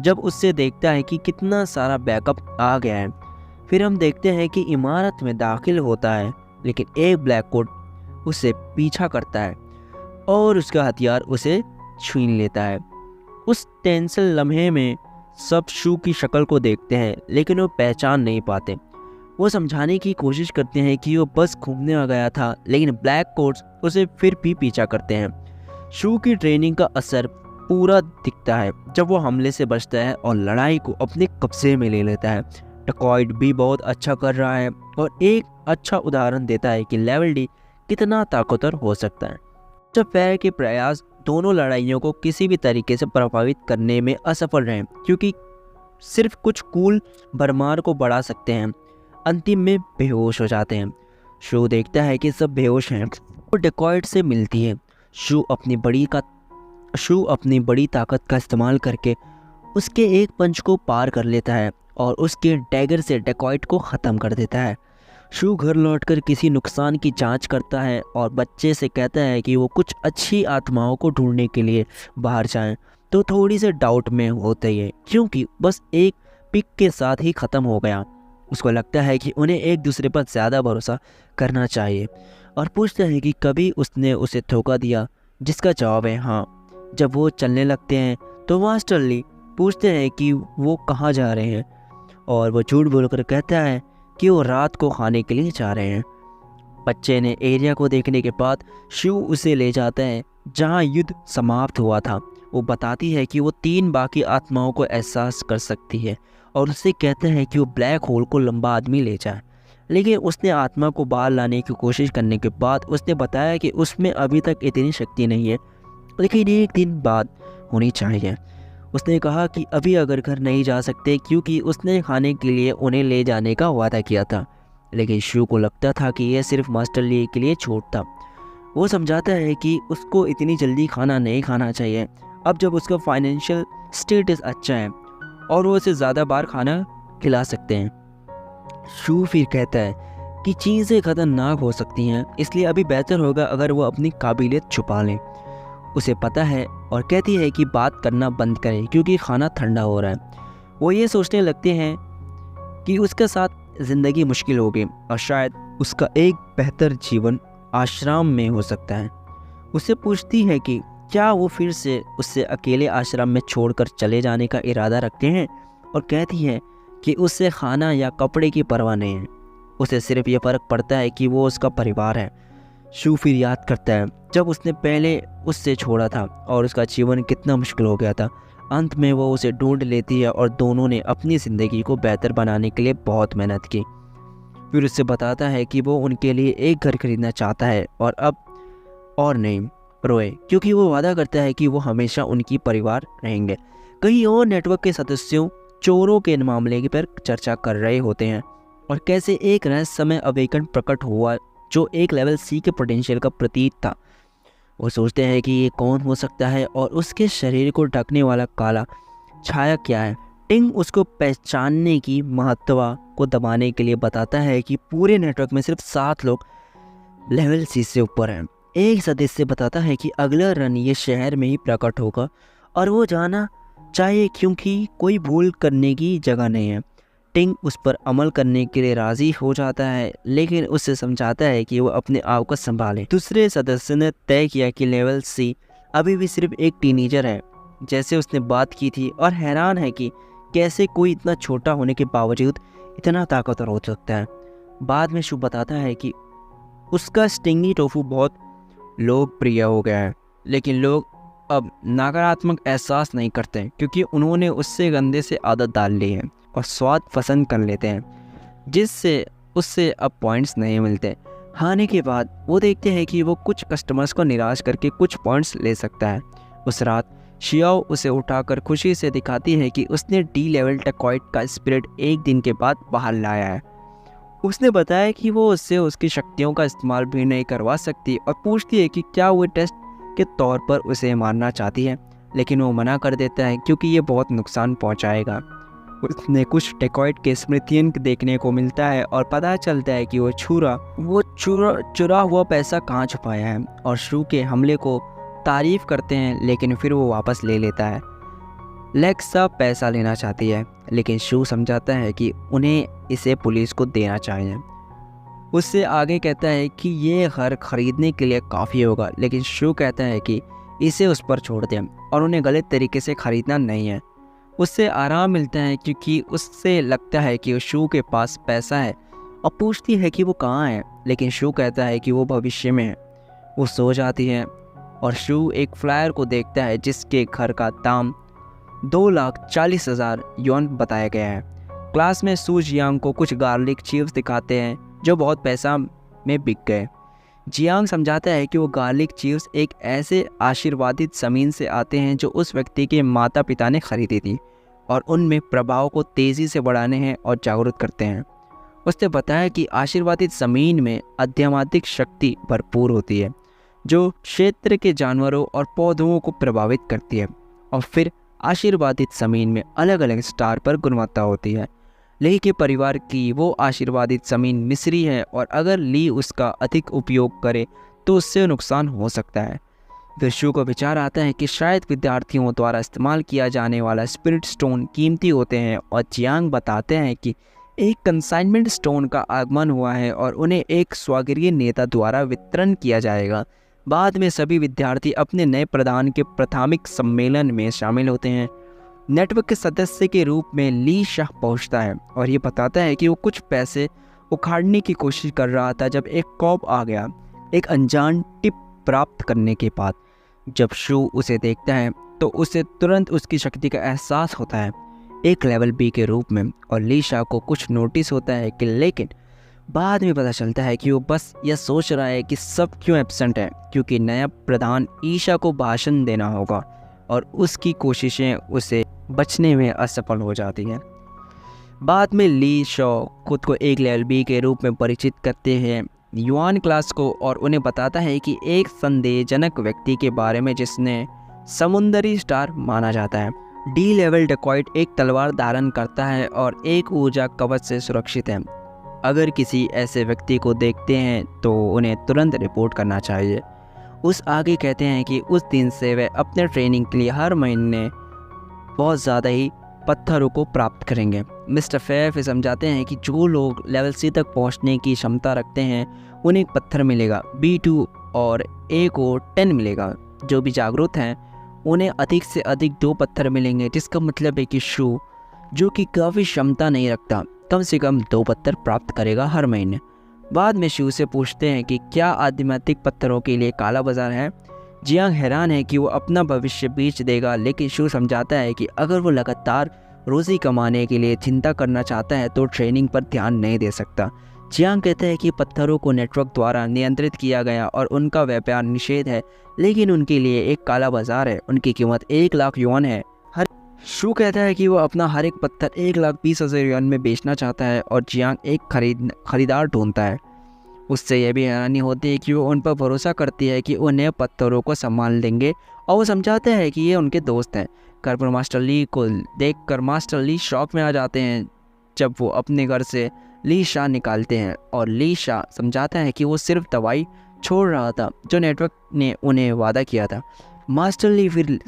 जब उससे देखता है कि कितना सारा बैकअप आ गया है, फिर हम देखते हैं कि इमारत में दाखिल होता है, लेकिन एक ब्लैक कोट उसे पीछा करता है और उसका हथियार उसे छीन लेता है। उस टेंशन लम्हे में सब शू की शक्ल को देखते हैं, लेकिन वो पहचान नहीं पाते। वो समझाने की कोशिश करते हैं कि वो बस घूमने आ गया था, लेकिन ब्लैक कोट्स उसे फिर भी पीछा करते हैं। शू की ट्रेनिंग का असर पूरा दिखता है जब वो हमले से बचता है और लड़ाई को अपने कब्जे में ले लेता है। डेकॉइट भी बहुत अच्छा कर रहा है और एक अच्छा उदाहरण देता है कि लेवल डी कितना ताकतवर हो सकता है। जब फे के प्रयास दोनों लड़ाइयों को किसी भी तरीके से प्रभावित करने में असफल रहे, क्योंकि सिर्फ कुछ कूल भरमार को बढ़ा सकते हैं, अंतिम में बेहोश हो जाते हैं। शू देखता है कि सब बेहोश हैं। वो डेकॉइट से मिलती है। शू अपनी बड़ी ताकत का इस्तेमाल करके उसके एक पंच को पार कर लेता है और उसके डैगर से डेकॉइट को ख़त्म कर देता है। शू घर लौटकर किसी नुकसान की जांच करता है और बच्चे से कहता है कि वो कुछ अच्छी आत्माओं को ढूंढने के लिए बाहर जाएं, तो थोड़ी से डाउट में होते ही है, क्योंकि बस एक पिक के साथ ही ख़त्म हो गया। उसको लगता है कि उन्हें एक दूसरे पर ज़्यादा भरोसा करना चाहिए और पूछता है कि कभी उसने उसे धोखा दिया, जिसका जवाब है हाँ। जब वो चलने लगते हैं तो मास्टर ली पूछते हैं कि वो कहाँ जा रहे हैं, और वो झूठ बोलकर कहता है कि वो रात को खाने के लिए जा रहे हैं। बच्चे ने एरिया को देखने के बाद शू उसे ले जाता है जहां युद्ध समाप्त हुआ था। वो बताती है कि वो 3 बाकी आत्माओं को एहसास कर सकती है और उससे कहता है कि वो ब्लैक होल को लंबा आदमी ले जाए, लेकिन उसने आत्मा को बाहर लाने की कोशिश करने के बाद उसने बताया कि उसमें अभी तक इतनी शक्ति नहीं है, लेकिन एक दिन बाद होनी चाहिए। उसने कहा कि अभी अगर घर नहीं जा सकते, क्योंकि उसने खाने के लिए उन्हें ले जाने का वादा किया था, लेकिन शू को लगता था कि यह सिर्फ मास्टर ली के लिए छूट था। वो समझाता है कि उसको इतनी जल्दी खाना नहीं खाना चाहिए, अब जब उसका फाइनेंशियल स्टेटस अच्छा है और वो उसे ज़्यादा बार खाना खिला सकते हैं। शू फिर कहता है कि चीज़ें खतरनाक हो सकती हैं, इसलिए अभी बेहतर होगा अगर वो अपनी काबिलियत छुपा लें। उसे पता है और कहती है कि बात करना बंद करें क्योंकि खाना ठंडा हो रहा है। वो ये सोचने लगते हैं कि उसके साथ ज़िंदगी मुश्किल होगी और शायद उसका एक बेहतर जीवन आश्रम में हो सकता है। उससे पूछती है कि क्या वो फिर से उससे अकेले आश्रम में छोड़कर चले जाने का इरादा रखते हैं, और कहती है कि उससे खाना या कपड़े की परवाह नहीं है, उसे सिर्फ ये फ़र्क पड़ता है कि वो उसका परिवार है। शू फिर याद करता है जब उसने पहले उससे छोड़ा था और उसका जीवन कितना मुश्किल हो गया था। अंत में वो उसे ढूंढ लेती है और दोनों ने अपनी ज़िंदगी को बेहतर बनाने के लिए बहुत मेहनत की। फिर उससे बताता है कि वो उनके लिए एक घर खरीदना चाहता है और अब और नहीं रोए, क्योंकि वो वादा करता है कि वो हमेशा उनकी परिवार रहेंगे। कहीं और नेटवर्क के सदस्यों चोरों के मामले पर चर्चा कर रहे होते हैं और कैसे एक रहस्यमय अवेकन प्रकट हुआ जो एक लेवल सी के पोटेंशियल का प्रतीक था। वो सोचते हैं कि ये कौन हो सकता है और उसके शरीर को ढकने वाला काला छाया क्या है। टिंग उसको पहचानने की महत्व को दबाने के लिए बताता है कि पूरे नेटवर्क में सिर्फ 7 लोग लेवल सी से ऊपर हैं। एक सदस्य बताता है कि अगला रन ये शहर में ही प्रकट होगा और वो जाना चाहिए क्योंकि कोई भूल करने की जगह नहीं है। टिंग उस पर अमल करने के लिए राज़ी हो जाता है, लेकिन उससे समझाता है कि वो अपने आप को संभाले। दूसरे सदस्य ने तय किया कि लेवल सी अभी भी सिर्फ एक टीनेजर है जैसे उसने बात की थी, और हैरान है कि कैसे कोई इतना छोटा होने के बावजूद इतना ताकतवर हो सकता है। बाद में शू बताता है कि उसका स्टिंगी टोफू बहुत लोकप्रिय हो गया है, लेकिन लोग अब नकारात्मक एहसास नहीं करते क्योंकि उन्होंने उससे गंदे से आदत डाल ली है और स्वाद पसंद कर लेते हैं, जिससे उससे अब पॉइंट्स नहीं मिलते। खाने के बाद वो देखते हैं कि वो कुछ कस्टमर्स को निराश करके कुछ पॉइंट्स ले सकता है। उस रात शियाओ उसे उठाकर खुशी से दिखाती है कि उसने डी लेवल टकॉइट का स्पिरिट एक दिन के बाद बाहर लाया है। उसने बताया कि वो उससे उसकी शक्तियों का इस्तेमाल भी नहीं करवा सकती और पूछती है कि क्या वो टेस्ट के तौर पर उसे मारना चाहती है, लेकिन वो मना कर देता है क्योंकि ये बहुत नुकसान पहुंचाएगा। उसने कुछ डेकॉइट के स्मृतियन देखने को मिलता है और पता चलता है कि वो चुरा हुआ पैसा कहाँ छुपाया है, और शू के हमले को तारीफ करते हैं लेकिन फिर वो वापस ले लेता है। लेक्सा पैसा लेना चाहती है लेकिन शू समझाता है कि उन्हें इसे पुलिस को देना चाहिए। उससे आगे कहता है कि ये घर खरीदने के लिए काफ़ी होगा, लेकिन शू कहता है कि इसे उस पर छोड़ दें और उन्हें गलत तरीके से ख़रीदना नहीं है। उससे आराम मिलता है क्योंकि उससे लगता है कि शू के पास पैसा है और पूछती है कि वो कहाँ है, लेकिन शू कहता है कि वो भविष्य में है। वो सो जाती है और शू एक फ्लायर को देखता है जिसके घर का दाम 2,40,000 युआन बताया गया है। क्लास में सू जियांग को कुछ गार्लिक चिप्स दिखाते हैं जो बहुत पैसा में बिक गए। जियांग समझाता है कि वो गार्लिक चिप्स एक ऐसे आशीर्वादित ज़मीन से आते हैं जो उस व्यक्ति के माता पिता ने खरीदी थी और उनमें प्रभाव को तेज़ी से बढ़ाने हैं और जागरूक करते हैं। उसने बताया कि आशीर्वादित ज़मीन में आध्यात्मिक शक्ति भरपूर होती है जो क्षेत्र के जानवरों और पौधों को प्रभावित करती है, और फिर आशीर्वादित ज़मीन में अलग अलग स्टार पर गुणवत्ता होती है। ली के परिवार की वो आशीर्वादित ज़मीन मिस्री है और अगर ली उसका अधिक उपयोग करे तो उससे नुकसान हो सकता है। फिर शू को विचार आता है कि शायद विद्यार्थियों द्वारा इस्तेमाल किया जाने वाला स्पिरिट स्टोन कीमती होते हैं, और जियांग बताते हैं कि एक कंसाइनमेंट स्टोन का आगमन हुआ है और उन्हें एक स्वागरीय नेता द्वारा वितरण किया जाएगा। बाद में सभी विद्यार्थी अपने नए प्रदान के प्राथमिक सम्मेलन में शामिल होते हैं। नेटवर्क के सदस्य के रूप में ली शाह पहुंचता है और ये बताता है कि वो कुछ पैसे उखाड़ने की कोशिश कर रहा था जब एक कॉप आ गया, एक अनजान टिप प्राप्त करने के बाद। जब शू उसे देखता है तो उसे तुरंत उसकी शक्ति का एहसास होता है, एक लेवल बी के रूप में, और ली शाह को कुछ नोटिस होता है कि लेकिन बाद में पता चलता है कि वो बस यह सोच रहा है कि सब क्यों एब्सेंट है, क्योंकि नया प्रधान ईशा को भाषण देना होगा और उसकी कोशिशें उसे बचने में असफल हो जाती हैं। बाद में ली शॉ खुद को एक लेवल बी के रूप में परिचित करते हैं युआन क्लास को और उन्हें बताता है कि एक संदेहजनक व्यक्ति के बारे में जिसने समुंदरी स्टार माना जाता है। डी लेवल डेकॉइट एक तलवार धारण करता है और एक ऊर्जा कवच से सुरक्षित है। अगर किसी ऐसे व्यक्ति को देखते हैं तो उन्हें तुरंत रिपोर्ट करना चाहिए। उस आगे कहते हैं कि उस दिन से वे अपने ट्रेनिंग के लिए हर महीने बहुत ज़्यादा ही पत्थरों को प्राप्त करेंगे। मिस्टर फैफ समझाते हैं कि जो लोग लेवल सी तक पहुंचने की क्षमता रखते हैं उन्हें एक पत्थर मिलेगा B2 और A को 10 मिलेगा। जो भी जागरूक हैं उन्हें अधिक से अधिक 2 पत्थर मिलेंगे, जिसका मतलब है कि शू जो कि काफ़ी क्षमता नहीं रखता, कम से कम 2 पत्थर प्राप्त करेगा हर महीने। बाद में शू से पूछते हैं कि क्या आध्यात्मिक पत्थरों के लिए काला बाजार है। जियांग हैरान है कि वो अपना भविष्य बेच देगा, लेकिन शू समझाता है कि अगर वो लगातार रोज़ी कमाने के लिए चिंता करना चाहता है तो ट्रेनिंग पर ध्यान नहीं दे सकता। जियांग कहते हैं कि पत्थरों को नेटवर्क द्वारा नियंत्रित किया गया और उनका व्यापार निषेध है, लेकिन उनके लिए एक काला बाजार है। उनकी कीमत 1 लाख युआन है। शू कहता है कि वो अपना हर एक पत्थर 1,20,000 युआन में बेचना चाहता है और जियांग एक खरीदार ढूंढता है। उससे यह भी हैरानी होती है कि वो उन पर भरोसा करती है कि वो नए पत्थरों को संभाल लेंगे, और वो समझाते हैं कि ये उनके दोस्त हैं। घर पर मास्टर ली को देखकर मास्टर ली शॉक में आ जाते हैं जब वो अपने घर से ली शाह निकालते हैं, और ली शाह समझाता है कि वो सिर्फ दवाई छोड़ रहा था जो नेटवर्क ने उन्हें वादा किया था। मास्टर ली फिर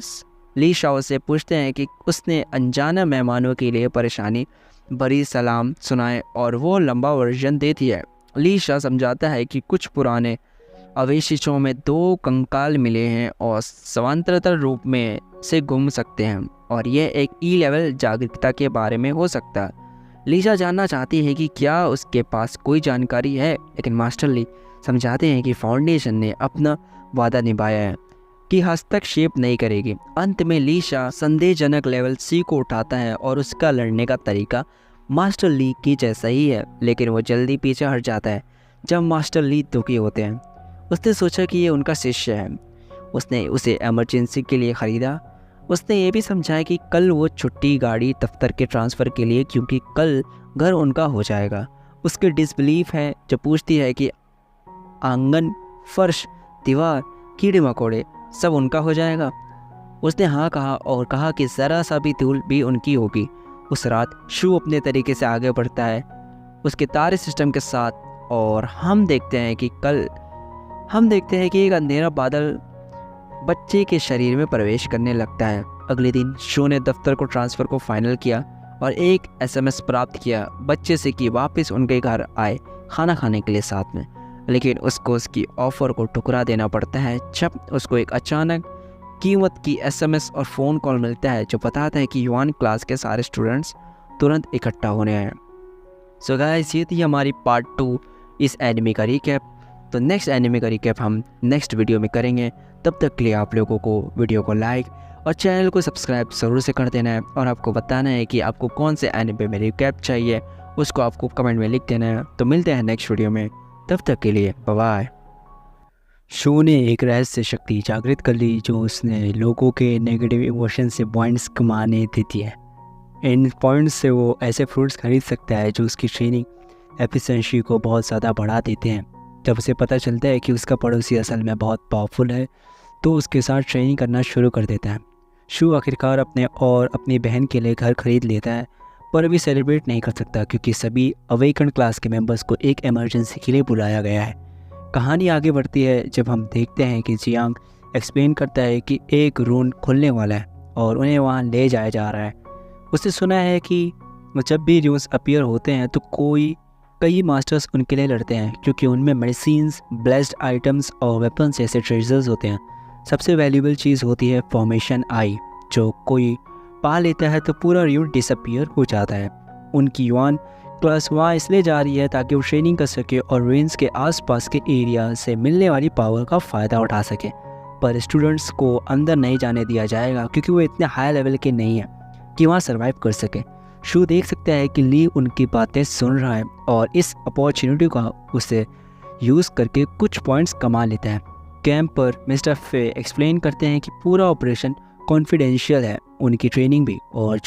ली शाह से पूछते हैं कि उसने अनजाना मेहमानों के लिए परेशानी भरी सलाम सुनाए, और वो लंबा वर्जन देती है। ली शाह समझाता है कि कुछ पुराने अवशेषों में 2 कंकाल मिले हैं और समांतर रूप में से घूम सकते हैं, और यह एक ई लेवल जागरूकता के बारे में हो सकता है। लीशा जानना चाहती है कि क्या उसके पास कोई जानकारी है, लेकिन मास्टर ली समझाते हैं कि फाउंडेशन ने अपना वादा निभाया है कि हस्तक्षेप नहीं करेगी। अंत में लीशा संदेहजनक लेवल सी को उठाता है और उसका लड़ने का तरीका मास्टर ली की जैसा ही है, लेकिन वो जल्दी पीछे हट जाता है जब मास्टर ली दुखी होते हैं। उसने सोचा कि ये उनका शिष्य है, उसने उसे इमरजेंसी के लिए ख़रीदा। उसने ये भी समझाया कि कल वो छुट्टी गाड़ी दफ्तर के ट्रांसफ़र के लिए, क्योंकि कल घर उनका हो जाएगा। उसकी डिसबिलीफ है जो पूछती है कि आंगन, फर्श, दीवार, कीड़े मकोड़े सब उनका हो जाएगा। उसने हाँ कहा और कहा कि ज़रा सा भी धूल भी उनकी होगी। उस रात शू अपने तरीके से आगे बढ़ता है उसके तारे सिस्टम के साथ, और हम देखते हैं कि एक अंधेरा बादल बच्चे के शरीर में प्रवेश करने लगता है। अगले दिन शू ने दफ्तर को ट्रांसफ़र को फाइनल किया और एक एसएमएस प्राप्त किया बच्चे से कि वापस उनके घर आए खाना खाने के लिए साथ में, लेकिन उसको उसकी ऑफ़र को ठुकरा देना पड़ता है जब उसको एक अचानक कीमत की एसएमएस और फ़ोन कॉल मिलता है जो बताता है कि युआन क्लास के सारे स्टूडेंट्स तुरंत इकट्ठा होने आए। सो गाइस, ये थी हमारी पार्ट 2 इस एनिमे का रिकैप। तो नेक्स्ट एनिमे का रिकैप हम नेक्स्ट वीडियो में करेंगे। तब तक के लिए आप लोगों को वीडियो को लाइक और चैनल को सब्सक्राइब ज़रूर से कर देना है, और आपको बताना है कि आपको कौन से एनिमे में रिकैप चाहिए, उसको आपको कमेंट में लिख देना है। तो मिलते हैं नेक्स्ट वीडियो में, तब तक के लिए बाय बाय। शो ने एक रहस्य शक्ति जागृत कर ली जो उसने लोगों के नेगेटिव इमोशन से पॉइंट्स कमाने देती है। इन पॉइंट्स से वो ऐसे फ्रूट्स खरीद सकता है जो उसकी ट्रेनिंग एफिशिएंसी को बहुत ज़्यादा बढ़ा देते हैं। जब उसे पता चलता है कि उसका पड़ोसी असल में बहुत पावरफुल है तो उसके साथ ट्रेनिंग करना शुरू कर देता है। शू आखिरकार अपने और अपनी बहन के लिए घर खरीद लेता है, पर अभी सेलिब्रेट नहीं कर सकता क्योंकि सभी अवेकन क्लास के मेंबर्स को एक इमरजेंसी के लिए बुलाया गया है। कहानी आगे बढ़ती है जब हम देखते हैं कि जियांग एक्सप्लेन करता है कि एक रूम खुलने वाला है और उन्हें वहाँ ले जाया जा रहा है। उसने सुना है कि जब भी रूम्स अपीयर होते हैं तो कई मास्टर्स उनके लिए लड़ते हैं क्योंकि उनमें मेडिसिन्स, ब्लेस्ड आइटम्स और वेपन्स जैसे ट्रेजर्स होते हैं। सबसे वैल्यूबल चीज़ होती है फॉर्मेशन आई, जो कोई पा लेता है तो पूरा रूम डिसअपीयर हो जाता है। उनकी युआन क्लास वहाँ इसलिए जा रही है ताकि वो ट्रेनिंग कर सके और रूइंस के आसपास के एरिया से मिलने वाली पावर का फ़ायदा उठा सके, पर स्टूडेंट्स को अंदर नहीं जाने दिया जाएगा क्योंकि वो इतने हाई लेवल के नहीं हैं कि वहाँ सर्वाइव कर सके। शू देख सकता है कि ली उनकी बातें सुन रहा है और इस अपॉर्चुनिटी का उसे यूज़ करके कुछ पॉइंट्स कमा लेता है। कैंप पर मिस्टर फे एक्सप्लेन करते हैं कि पूरा ऑपरेशन कॉन्फिडेंशियल है, उनकी ट्रेनिंग भी, और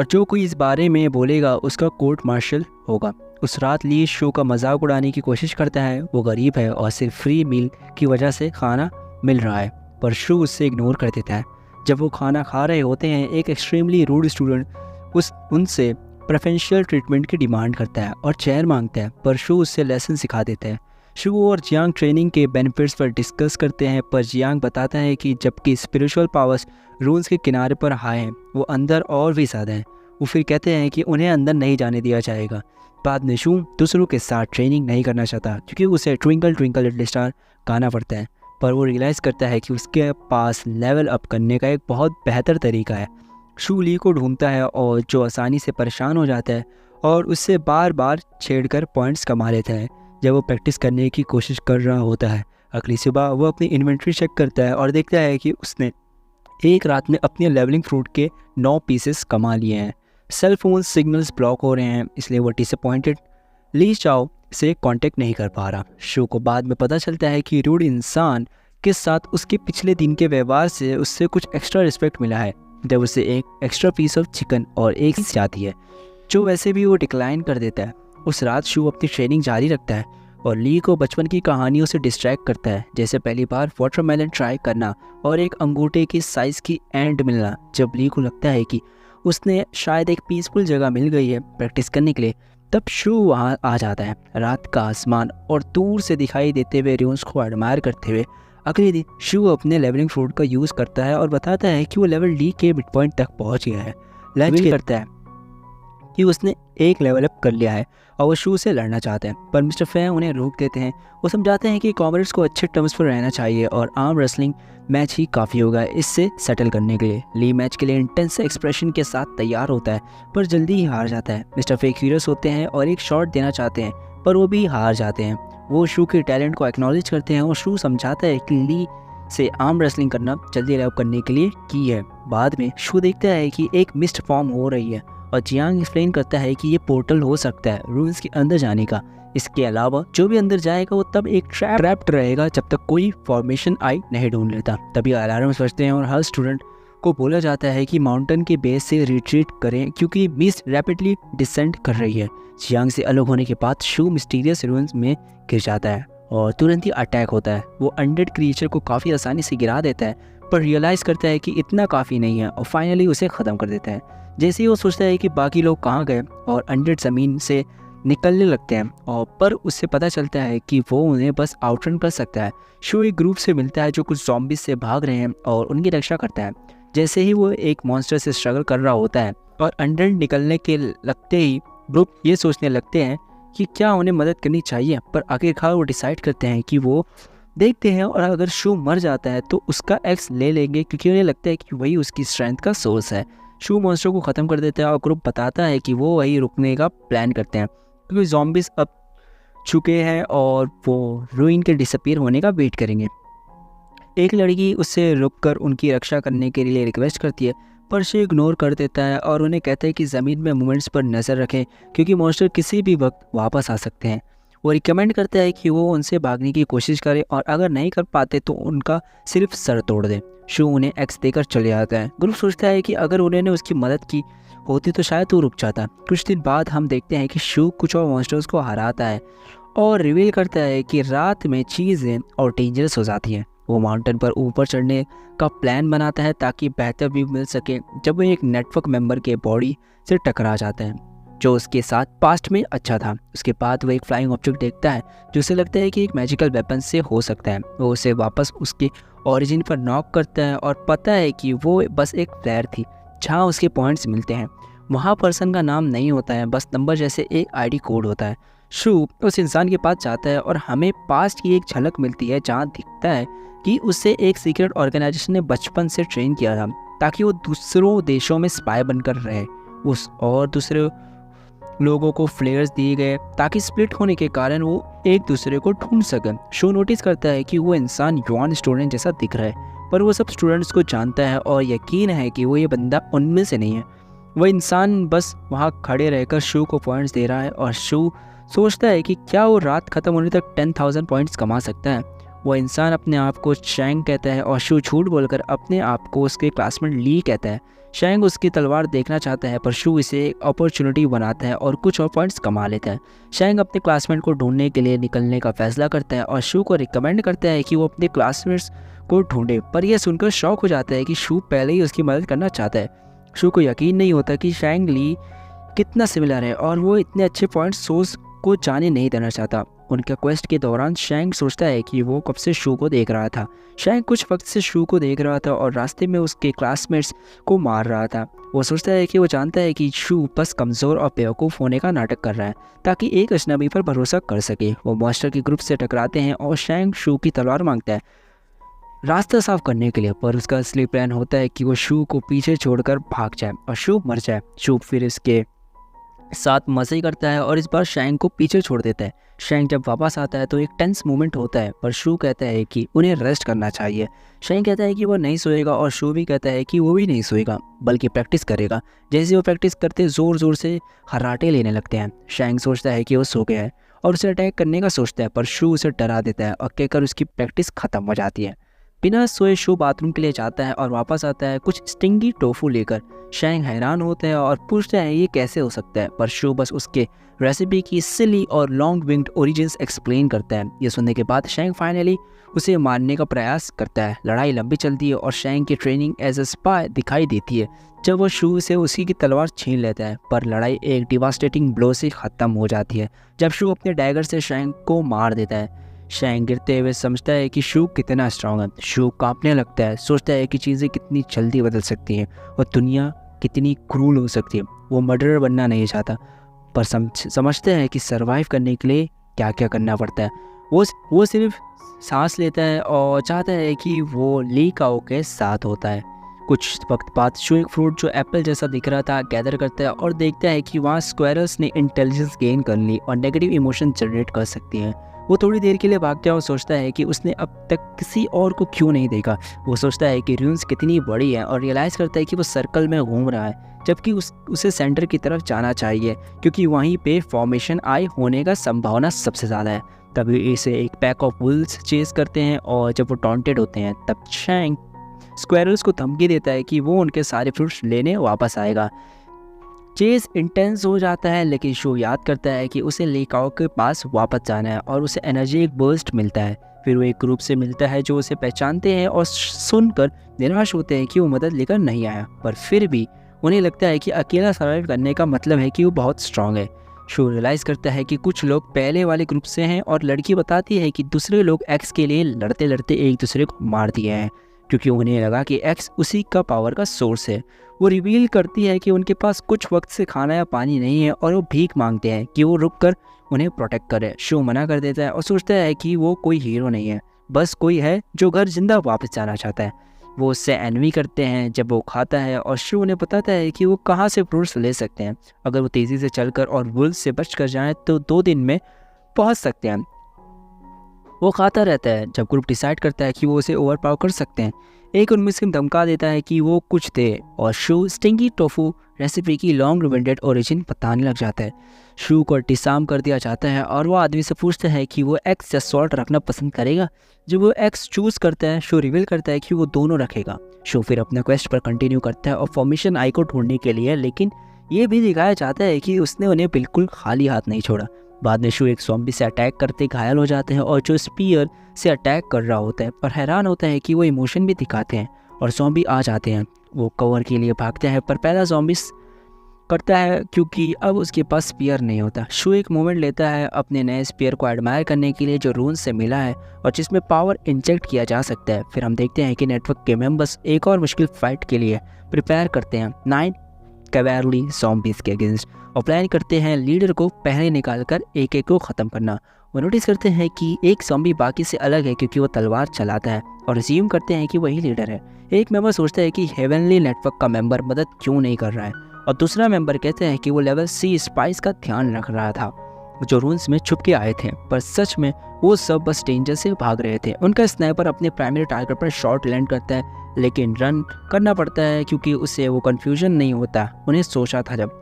जो कोई इस बारे में बोलेगा उसका कोर्ट मार्शल होगा। उस रात ली शो का मजाक उड़ाने की कोशिश करता है। वो गरीब है और सिर्फ फ्री मील की वजह से खाना मिल रहा है, पर शो उससे इग्नोर कर देता है। जब वो खाना खा रहे होते हैं एक एक्सट्रीमली रूड स्टूडेंट उनसे प्रेफरेंशियल ट्रीटमेंट की डिमांड करता है और चेयर मांगता है, पर शो उससे लेसन सिखा देता है। शू और जियांग ट्रेनिंग के बेनिफिट्स पर डिस्कस करते हैं, पर जियांग बताता है कि जबकि स्पिरिचुअल पावर्स रूल्स के किनारे पर हाई हैं, वो अंदर और भी ज़्यादा हैं। वो फिर कहते हैं कि उन्हें अंदर नहीं जाने दिया जाएगा। बाद में शू दूसरों के साथ ट्रेनिंग नहीं करना चाहता क्योंकि उसे ट्विंकल ट्विंकल लिटिल स्टार गाना पड़ता है, पर वो रियलाइज़ करता है कि उसके पास लेवल अप करने का एक बहुत बेहतर तरीका है। शू ली को ढूंढता है और जो आसानी से परेशान हो जाता है और उससे बार बार छेड़कर पॉइंट्स कमा लेता है जब वो प्रैक्टिस करने की कोशिश कर रहा होता है। अगली सुबह वो अपनी इन्वेंट्री चेक करता है और देखता है कि उसने एक रात में अपने लेवलिंग फ्रूट के 9 पीसेस कमा लिए हैं। सेल फोन सिग्नल्स ब्लॉक हो रहे हैं, इसलिए वो डिसअपॉइंटेड ली चाओ से कांटेक्ट नहीं कर पा रहा। शो को बाद में पता चलता है कि रूड इंसान के साथ उसके पिछले दिन के व्यवहार से उससे कुछ एक्स्ट्रा रिस्पेक्ट मिला है जब उसे एक एक्स्ट्रा पीस ऑफ चिकन और एक जाती है जो वैसे भी वो डिक्लाइन कर देता है। उस रात शू अपनी ट्रेनिंग जारी रखता है और ली को बचपन की कहानियों से डिस्ट्रैक्ट करता है, जैसे पहली बार वाटरमेलन ट्राई करना और एक अंगूठे की साइज़ की एंड मिलना। जब ली को लगता है कि उसने शायद एक पीसफुल जगह मिल गई है प्रैक्टिस करने के लिए, तब शू वहाँ आ जाता है। रात का आसमान और दूर से दिखाई देते हुए रून्स को एडमायर करते हुए अगले दिन शू अपने लेवलिंग फ्रूट का यूज़ करता है और बताता है कि वो लेवल डी के मिड पॉइंट तक पहुँच गया है। लंच करता है कि उसने एक लेवल अप कर लिया है और वो शू से लड़ना चाहते हैं, पर मिस्टर फे उन्हें रोक देते हैं। वो समझाते हैं कि कॉमरेड्स को अच्छे टर्म्स पर रहना चाहिए और आर्म रेसलिंग मैच ही काफ़ी होगा इससे सेटल करने के लिए। ली मैच के लिए इंटेंस एक्सप्रेशन के साथ तैयार होता है पर जल्दी ही हार जाता है। मिस्टर फे क्यूरियस होते हैं और एक शॉट देना चाहते हैं पर वो भी हार जाते हैं। वो शू के टैलेंट को एक्नॉलेज करते हैं और शू समझाता है कि ली से आर्म रेसलिंग करना जल्दी लेवल करने के लिए की है। बाद में शू देखता है कि एक मिस्ट फॉर्म हो रही है और जियांग एक्सप्लेन करता है कि ये पोर्टल हो सकता है रून्स के अंदर जाने का। इसके अलावा जो भी अंदर जाएगा वो तब एक ट्रैप्ड रहेगा जब तक कोई फॉर्मेशन आई नहीं ढूंढ लेता। तभी अलार्म बजते हैं और हर स्टूडेंट को बोला जाता है कि माउंटेन के बेस से रिट्रीट करें क्योंकि मिस्ट रैपिडली डिसेंड कर रही है। जियांग से अलग होने के बाद शू मिस्टीरियस रून्स में गिर जाता है और तुरंत ही अटैक होता है। वो अनडेड क्रिएचर को काफ़ी आसानी से गिरा देता है पर रियलाइज़ करता है कि इतना काफ़ी नहीं है और फाइनली उसे ख़त्म कर देता है। जैसे ही वो सोचता है कि बाकी लोग कहाँ गए और अनडेड ज़मीन से निकलने लगते हैं और पर उससे पता चलता है कि वो उन्हें बस आउटरन कर सकता है। शो एक ग्रुप से मिलता है जो कुछ ज़ॉम्बीज से भाग रहे हैं और उनकी रक्षा करता है। जैसे ही वो एक मॉन्स्टर से स्ट्रगल कर रहा होता है और अनडेड निकलने के लगते ही ग्रुप ये सोचने लगते हैं कि क्या उन्हें मदद करनी चाहिए, पर आखिरकार वो डिसाइड करते हैं कि वो देखते हैं और अगर शू मर जाता है तो उसका एक्स ले लेंगे क्योंकि उन्हें लगता है कि वही उसकी स्ट्रेंथ का सोर्स है। शू मॉन्स्टर को ख़त्म कर देता है और ग्रुप बताता है कि वो वही रुकने का प्लान करते हैं क्योंकि ज़ॉम्बीज़ अब चुके हैं और वो रूइन के डिसअपीयर होने का वेट करेंगे। एक लड़की उससे रुककर उनकी रक्षा करने के लिए रिक्वेस्ट करती है पर शे इग्नोर कर देता है और उन्हें कहता है कि ज़मीन में मूवमेंट्स पर नज़र रखें क्योंकि मॉन्स्टर किसी भी वक्त वापस आ सकते हैं। वो रिकमेंड करता है कि वो उनसे भागने की कोशिश करें और अगर नहीं कर पाते तो उनका सिर्फ सर तोड़ दें। शू उन्हें एक्स देकर चले जाता है। ग्रुप सोचता है कि अगर उन्होंने उसकी मदद की होती तो शायद वो रुक जाता। कुछ दिन बाद हम देखते हैं कि शू कुछ और मॉन्स्टर्स को हराता है और रिवील करता है कि रात में चीज़ें और डेंजरस हो जाती हैं। वो माउंटेन पर ऊपर चढ़ने का प्लान बनाता है ताकि बेहतर व्यू मिल सके जब वो एक नेटवर्क मेंबर के बॉडी से टकरा जाता है जो उसके साथ पास्ट में अच्छा था। उसके बाद वो एक फ्लाइंग ऑब्जेक्ट देखता है जो उसे लगता है कि एक मैजिकल वेपन से हो सकता है। वो उसे वापस उसके ओरिजिन पर नॉक करता है और पता है कि वो बस एक फ्लेयर थी जहाँ उसके पॉइंट्स मिलते हैं। वहाँ पर्सन का नाम नहीं होता है, बस नंबर जैसे एक आईडी कोड होता है। शू उस इंसान के पास जाता है और हमें पास्ट की एक झलक मिलती है जहाँ दिखता है कि उससे एक सीक्रेट ऑर्गेनाइजेशन ने बचपन से ट्रेन किया था ताकि वो दूसरों देशों में स्पाई बनकर रहे। उस और दूसरे लोगों को फ्लेयर्स दिए गए ताकि स्प्लिट होने के कारण वो एक दूसरे को ढूंढ सकें। शो नोटिस करता है कि वो इंसान युआन स्टूडेंट जैसा दिख रहा है पर वो सब स्टूडेंट्स को जानता है और यकीन है कि वो ये बंदा उनमें से नहीं है। वह इंसान बस वहाँ खड़े रहकर शू को पॉइंट्स दे रहा है और शू सोचता है कि क्या वो रात ख़त्म होने तक 10,000 पॉइंट्स कमा सकता है। वो इंसान अपने आप को शैंग कहता है और शू झूठ बोलकर अपने आप को उसके क्लासमेट ली कहता है। शैंग उसकी तलवार देखना चाहता है पर शू इसे एक अपॉर्चुनिटी बनाता है और कुछ और पॉइंट्स कमा लेता है। शैंग अपने क्लासमेट को ढूंढने के लिए निकलने का फैसला करता है और शू को रिकमेंड करता है कि वो अपने क्लासमेट्स को ढूंढे, पर यह सुनकर शॉक हो जाता है कि शू पहले ही उसकी मदद करना चाहता है। शू को यकीन नहीं होता कि शैंग ली कितना सिमिलर है और वो इतने अच्छे पॉइंट सोर्स को जाने नहीं देना चाहता। उनके क्वेस्ट के दौरान शैंग सोचता है कि वो कब से शू को देख रहा था। शैंग कुछ वक्त से शू को देख रहा था और रास्ते में उसके क्लासमेट्स को मार रहा था। वो सोचता है कि वो जानता है कि शू बस कमज़ोर और बेवकूफ़ होने का नाटक कर रहा है ताकि एक अजनबी पर भरोसा कर सके। वो मॉन्स्टर के ग्रुप से टकराते हैं और शैंग शू की तलवार मांगता है रास्ता साफ करने के लिए, पर उसका असली प्लान होता है कि वो शू को पीछे छोड़कर भाग जाए और शू मर जाए। शू फिर इसके साथ मजे करता है और इस बार शैंग को पीछे छोड़ देता है। शैंग जब वापस आता है तो एक टेंस मोमेंट होता है, पर शू कहता है कि उन्हें रेस्ट करना चाहिए। शैंग कहता है कि वो नहीं सोएगा और शू भी कहता है कि वो भी नहीं सोएगा बल्कि प्रैक्टिस करेगा। जैसे वो प्रैक्टिस करते ज़ोर ज़ोर से खर्राटे लेने लगते हैं। शैंग सोचता है कि वो सो गया है और उसे अटैक करने का सोचता है, पर शू उसे डरा देता है और कहकर उसकी प्रैक्टिस ख़त्म हो जाती है। बिना सोए शू बाथरूम के लिए जाता है और वापस आता है कुछ स्टिंगी टोफू लेकर। शैंग हैरान होता है और पूछता है ये कैसे हो सकता है, पर शू बस उसके रेसिपी की सिली और लॉन्ग विंग्ड ओरिजिन्स एक्सप्लेन करता है। ये सुनने के बाद शैंग फाइनली उसे मारने का प्रयास करता है। लड़ाई लंबी चलती है और शैंग की ट्रेनिंग एज अ स्पाई दिखाई देती है जब वो शू से उसी की तलवार छीन लेता है, पर लड़ाई एक डिवास्टेटिंग ब्लो से ख़त्म हो जाती है जब शू अपने डैगर से शैंग को मार देता है। शैंग गिरते हुए समझता है कि शू कितना स्ट्रांग है। शू कांपने लगता है, सोचता है कि चीज़ें कितनी जल्दी बदल सकती हैं और दुनिया कितनी क्रूल हो सकती है। वो मर्डरर बनना नहीं चाहता, पर समझता है कि सरवाइव करने के लिए क्या क्या करना पड़ता है। वो सिर्फ सांस लेता है और चाहता है कि वो ली काओ के साथ होता है। कुछ वक्त बाद शू एक फ्रूट जो एप्पल जैसा दिख रहा था गैदर करता है और देखता है कि वहाँ स्क्वेरल्स ने इंटेलिजेंस गेन कर ली और नेगेटिव इमोशन जनरेट कर सकती हैं। वो थोड़ी देर के लिए भागता है और सोचता है कि उसने अब तक किसी और को क्यों नहीं देखा। वो सोचता है कि र्यून्स कितनी बड़ी है और रियलाइज़ करता है कि वो सर्कल में घूम रहा है जबकि उसे सेंटर की तरफ जाना चाहिए क्योंकि वहीं पे फॉर्मेशन आई होने का संभावना सबसे ज़्यादा है। तभी इसे एक पैक ऑफ वुल्स चेस करते हैं और जब वो टॉन्टेड होते हैं तब शैंग स्क्वेरल्स को धमकी देता है कि वो उनके सारे फ्रूट्स लेने वापस आएगा। चेस इंटेंस हो जाता है लेकिन शो याद करता है कि उसे लेकाओ के पास वापस जाना है और उसे एनर्जी एक बर्स्ट मिलता है। फिर वो एक ग्रुप से मिलता है जो उसे पहचानते हैं और सुनकर निराश होते हैं कि वो मदद लेकर नहीं आया, पर फिर भी उन्हें लगता है कि अकेला सर्वाइव करने का मतलब है कि वो बहुत स्ट्रांग है। शो रियलाइज़ करता है कि कुछ लोग पहले वाले ग्रुप से हैं और लड़की बताती है कि दूसरे लोग एक्स के लिए लड़ते लड़ते एक दूसरे को मार दिए हैं क्योंकि उन्हें लगा कि एक्स उसी का पावर का सोर्स है। वो रिवील करती है कि उनके पास कुछ वक्त से खाना या पानी नहीं है और वो भीख मांगते हैं कि वो रुककर उन्हें प्रोटेक्ट करे। शो मना कर देता है और सोचता है कि वो कोई हीरो नहीं है, बस कोई है जो घर जिंदा वापस जाना चाहता है। वो उससे एनवी करते हैं जब वो खाता है और शो उन्हें बताता है कि वो कहाँ से फ्रूट्स ले सकते हैं। अगर वो तेज़ी से चलकर और वुल्स से बच कर जाएँ तो 2 दिन में पहुँच सकते हैं। वो खाता रहता है जब ग्रुप डिसाइड करता है कि वो उसे ओवरपावर कर सकते हैं। एक उनमें से धमका देता है कि वो कुछ दे और शू स्टिंगी टोफू रेसिपी की लॉन्ग रिवेंडेड ओरिजिन बताने लग जाता है। शू को डिसार्म कर दिया जाता है और वो आदमी से पूछता है कि वो एक्स या सॉल्ट रखना पसंद करेगा। जब वो एक्स चूज़ करता है शू रिवील करता है कि वो दोनों रखेगा। शू फिर अपने क्वेस्ट पर कंटिन्यू करता है और फॉर्मेशन आई को ढूंढने के लिए, लेकिन ये भी दिखाया जाता है कि उसने उन्हें बिल्कुल खाली हाथ नहीं छोड़ा। बाद में शू एक ज़ॉम्बी से अटैक करते घायल हो जाते हैं और जो स्पीयर से अटैक कर रहा होता है, पर हैरान होता है कि वो इमोशन भी दिखाते हैं और ज़ॉम्बी आ जाते हैं। वो कवर के लिए भागता है पर पहला ज़ॉम्बी करता है क्योंकि अब उसके पास स्पीयर नहीं होता। शू एक मोमेंट लेता है अपने नए स्पीयर को एडमायर करने के लिए जो रून से मिला है और जिसमें पावर इंजेक्ट किया जा सकता है। फिर हम देखते हैं कि नेटवर्क के मेंबर्स एक और मुश्किल फाइट के लिए प्रिपेयर करते हैं 9 कैवेरली ज़ॉम्बीज़ के अगेंस्ट और प्लान करते हैं लीडर को पहले निकालकर एक एक को ख़त्म करना। वो नोटिस करते हैं कि एक ज़ॉम्बी बाकी से अलग है क्योंकि वो तलवार चलाता है और अज्यूम करते हैं कि वही लीडर है। एक मेंबर सोचता है कि हेवनली नेटवर्क का मेंबर मदद क्यों नहीं कर रहा है और दूसरा मेंबर कहते हैं कि वो लेवल C स्पाइस का ध्यान रख रहा था जो रून्स में छुप के आए थे, पर सच में वो सब बस डेंजर से भाग रहे थे। उनका स्नाइपर अपने प्राइमरी टारगेट पर शॉट लैंड करता है लेकिन रन करना पड़ता है क्योंकि उससे वो कन्फ्यूजन नहीं होता उन्हें सोचा था जब।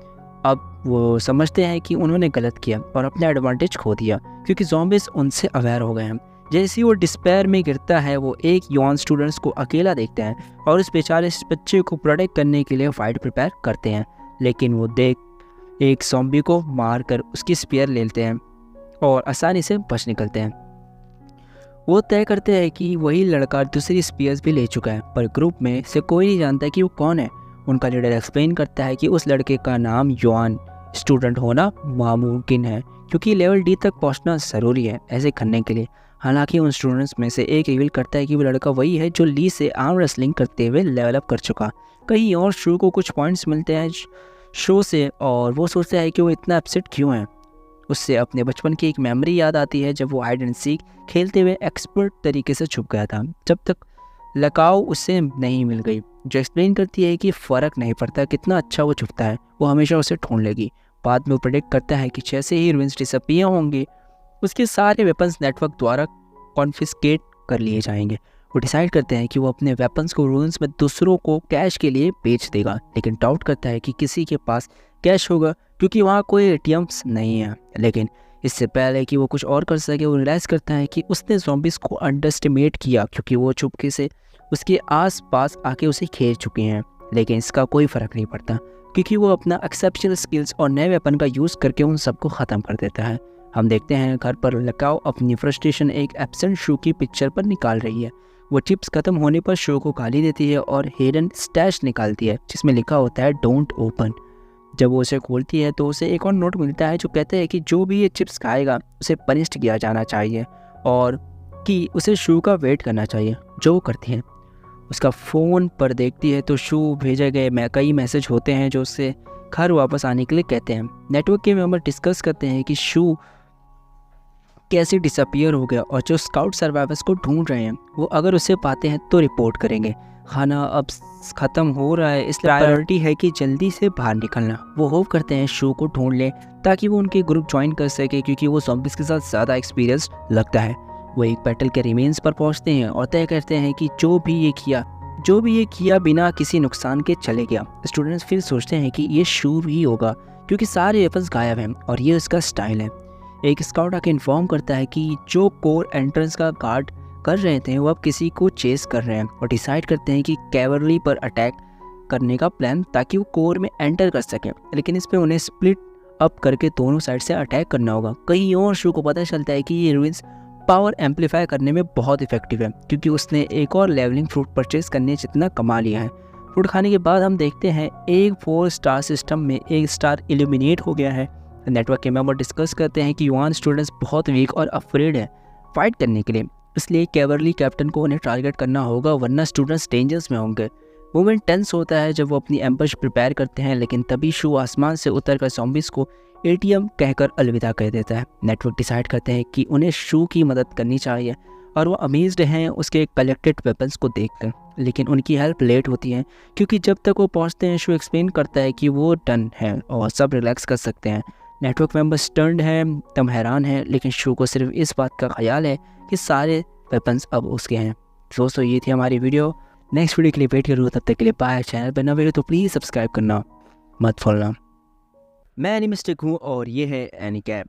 अब वो समझते हैं कि उन्होंने गलत किया और अपना एडवांटेज खो दिया क्योंकि ज़ॉम्बीज़ उनसे अवेयर हो गए हैं। जैसे ही वो डिस्पेयर में गिरता है वो एक युवान स्टूडेंट्स को अकेला देखते हैं और उस बेचारे बच्चे को प्रोटेक्ट करने के लिए फाइट प्रिपेयर करते हैं, लेकिन वो देख एक ज़ॉम्बी को मार कर उसकी स्पीयर ले लेते हैं और आसानी से बच निकलते हैं। वो तय करते हैं कि वही लड़का दूसरी स्पीयर्स भी ले चुका है, पर ग्रुप में से कोई नहीं जानता कि वो कौन है। उनका लीडर एक्सप्लेन करता है कि उस लड़के का नाम युआन स्टूडेंट होना नामुमकिन है क्योंकि लेवल D तक पहुंचना ज़रूरी है ऐसे करने के लिए। हालांकि उन स्टूडेंट्स में से एक रिवील करता है कि वो लड़का वही है जो ली से आर्म रेसलिंग करते हुए लेवल अप कर चुका। कहीं और शो को कुछ पॉइंट्स मिलते हैं शो से और वो सोचता है कि वो इतना अपसेट क्यों है। उससे अपने बचपन की एक मेमोरी याद आती है जब वो हाइड एंड सीक खेलते हुए एक्सपर्ट तरीके से छुप गया था। जब तक लकाओ उससे नहीं मिल गई, जो एक्सप्लेन करती है कि फ़र्क नहीं पड़ता कितना अच्छा वो छुपता है, वो हमेशा उसे ढूंढ लेगी। बाद में वो प्रेडिक्ट करता है कि जैसे ही रुइंस डिसअपियर होंगे उसके सारे वेपन्स नेटवर्क द्वारा कॉन्फिस्केट कर लिए जाएंगे। वो डिसाइड करते हैं कि वो अपने वेपन्स को रुइंस में दूसरों को कैश के लिए बेच देगा, लेकिन डाउट करता है कि किसी के पास कैश होगा क्योंकि वहाँ कोई एटीएम्स नहीं है। लेकिन इससे पहले कि वो कुछ और कर सके वो रियलाइज़ करता है कि उसने ज़ॉम्बीज़ को अंडरस्टिमेट किया क्योंकि वो चुपके से उसके आस पास आके उसे घेर चुके हैं। लेकिन इसका कोई फ़र्क नहीं पड़ता क्योंकि वो अपना एक्सेप्शनल स्किल्स और नए वेपन का यूज़ करके उन सबको ख़त्म कर देता है। हम देखते हैं घर पर लकाओ अपनी फ्रस्ट्रेशन एक एब्सेंट शू की पिक्चर पर निकाल रही है। वो चिप्स खत्म होने पर शो को गाली देती है और हिडन स्टैश निकालती है जिसमें लिखा होता है डोंट ओपन। जब वो उसे खोलती है तो उसे एक और नोट मिलता है जो कहता है कि जो भी ये चिप्स खाएगा उसे पनिश्ड किया जाना चाहिए और कि उसे शू का वेट करना चाहिए, जो वो करती है। उसका फ़ोन पर देखती है तो शू भेजे गए कई मैसेज होते हैं जो उससे घर वापस आने के लिए कहते हैं। नेटवर्क के मेंबर डिस्कस करते हैं कि शू कैसे डिसअपियर हो गया और जो स्काउट सर्वाइवर्स को ढूंढ रहे हैं वो अगर उसे पाते हैं तो रिपोर्ट करेंगे। खाना अब ख़त्म हो रहा है इसलिए प्रायोरिटी है कि जल्दी से बाहर निकलना। वो होप करते हैं शू को ढूंढ लें ताकि वो उनके ग्रुप ज्वाइन कर सके क्योंकि वो ज़ॉम्बीज़ के साथ ज़्यादा एक्सपीरियंस लगता है। वो एक बैटल के रिमेन्स पर पहुंचते हैं और तय करते हैं कि जो भी ये किया बिना किसी नुकसान के चले गया। स्टूडेंट्स फिर सोचते हैं कि ये शू ही होगा क्योंकि सारे वेपन्स गायब हैं और ये उसका स्टाइल है। एक स्काउट आके इन्फॉर्म करता है कि जो कोर एंट्रेंस का गार्ड कर रहे थे वो अब किसी को चेस कर रहे हैं और डिसाइड करते हैं कि कैवरली पर अटैक करने का प्लान ताकि वो कोर में एंटर कर सकें। लेकिन इस पे उन्हें स्प्लिट अप करके दोनों साइड से अटैक करना होगा। कहीं और शू को पता चलता है कि ये रुइंस पावर एम्पलीफाई करने में बहुत इफेक्टिव है क्योंकि उसने एक और लेवलिंग फ्रूट परचेज करने जितना कमा लिया है। फ्रूट खाने के बाद हम देखते हैं एक 4 स्टार सिस्टम में एक स्टार इल्यूमिनेट हो गया है। नेटवर्क के मेंबर डिस्कस करते हैं कि युआन स्टूडेंट्स बहुत वीक और अफ्रेड है फाइट करने के लिए, इसलिए कैवरली कैप्टन को उन्हें टारगेट करना होगा वरना स्टूडेंट्स डेंजर्स में होंगे। मोमेंट टेंस होता है जब वो अपनी एम्बश प्रिपेयर करते हैं, लेकिन तभी शू आसमान से उतरकर ज़ॉम्बीज़ को एटीएम कहकर अलविदा कह देता है। नेटवर्क डिसाइड करते हैं कि उन्हें शू की मदद करनी चाहिए और वो अमेज्ड हैं उसके कलेक्टेड वेपन्स को देखकर, लेकिन उनकी हेल्प लेट होती है क्योंकि जब तक वो पहुंचते हैं शू एक्सप्लेन करता है कि वो डन है और सब रिलैक्स कर सकते हैं। नेटवर्क मेंबर्स स्टन्ड हैं, तम हैरान है, लेकिन शू को सिर्फ इस बात का ख्याल है कि सारे वेपन्स अब उसके हैं। दोस्तों ये थी हमारी वीडियो, नेक्स्ट वीडियो के लिए वेट करूँ, तब तक के लिए बाय। चैनल पर नए वीडियो तो प्लीज़ सब्सक्राइब करना मत भूलना। मैं एनिमिस्टिक हूँ और ये है एनीकैप।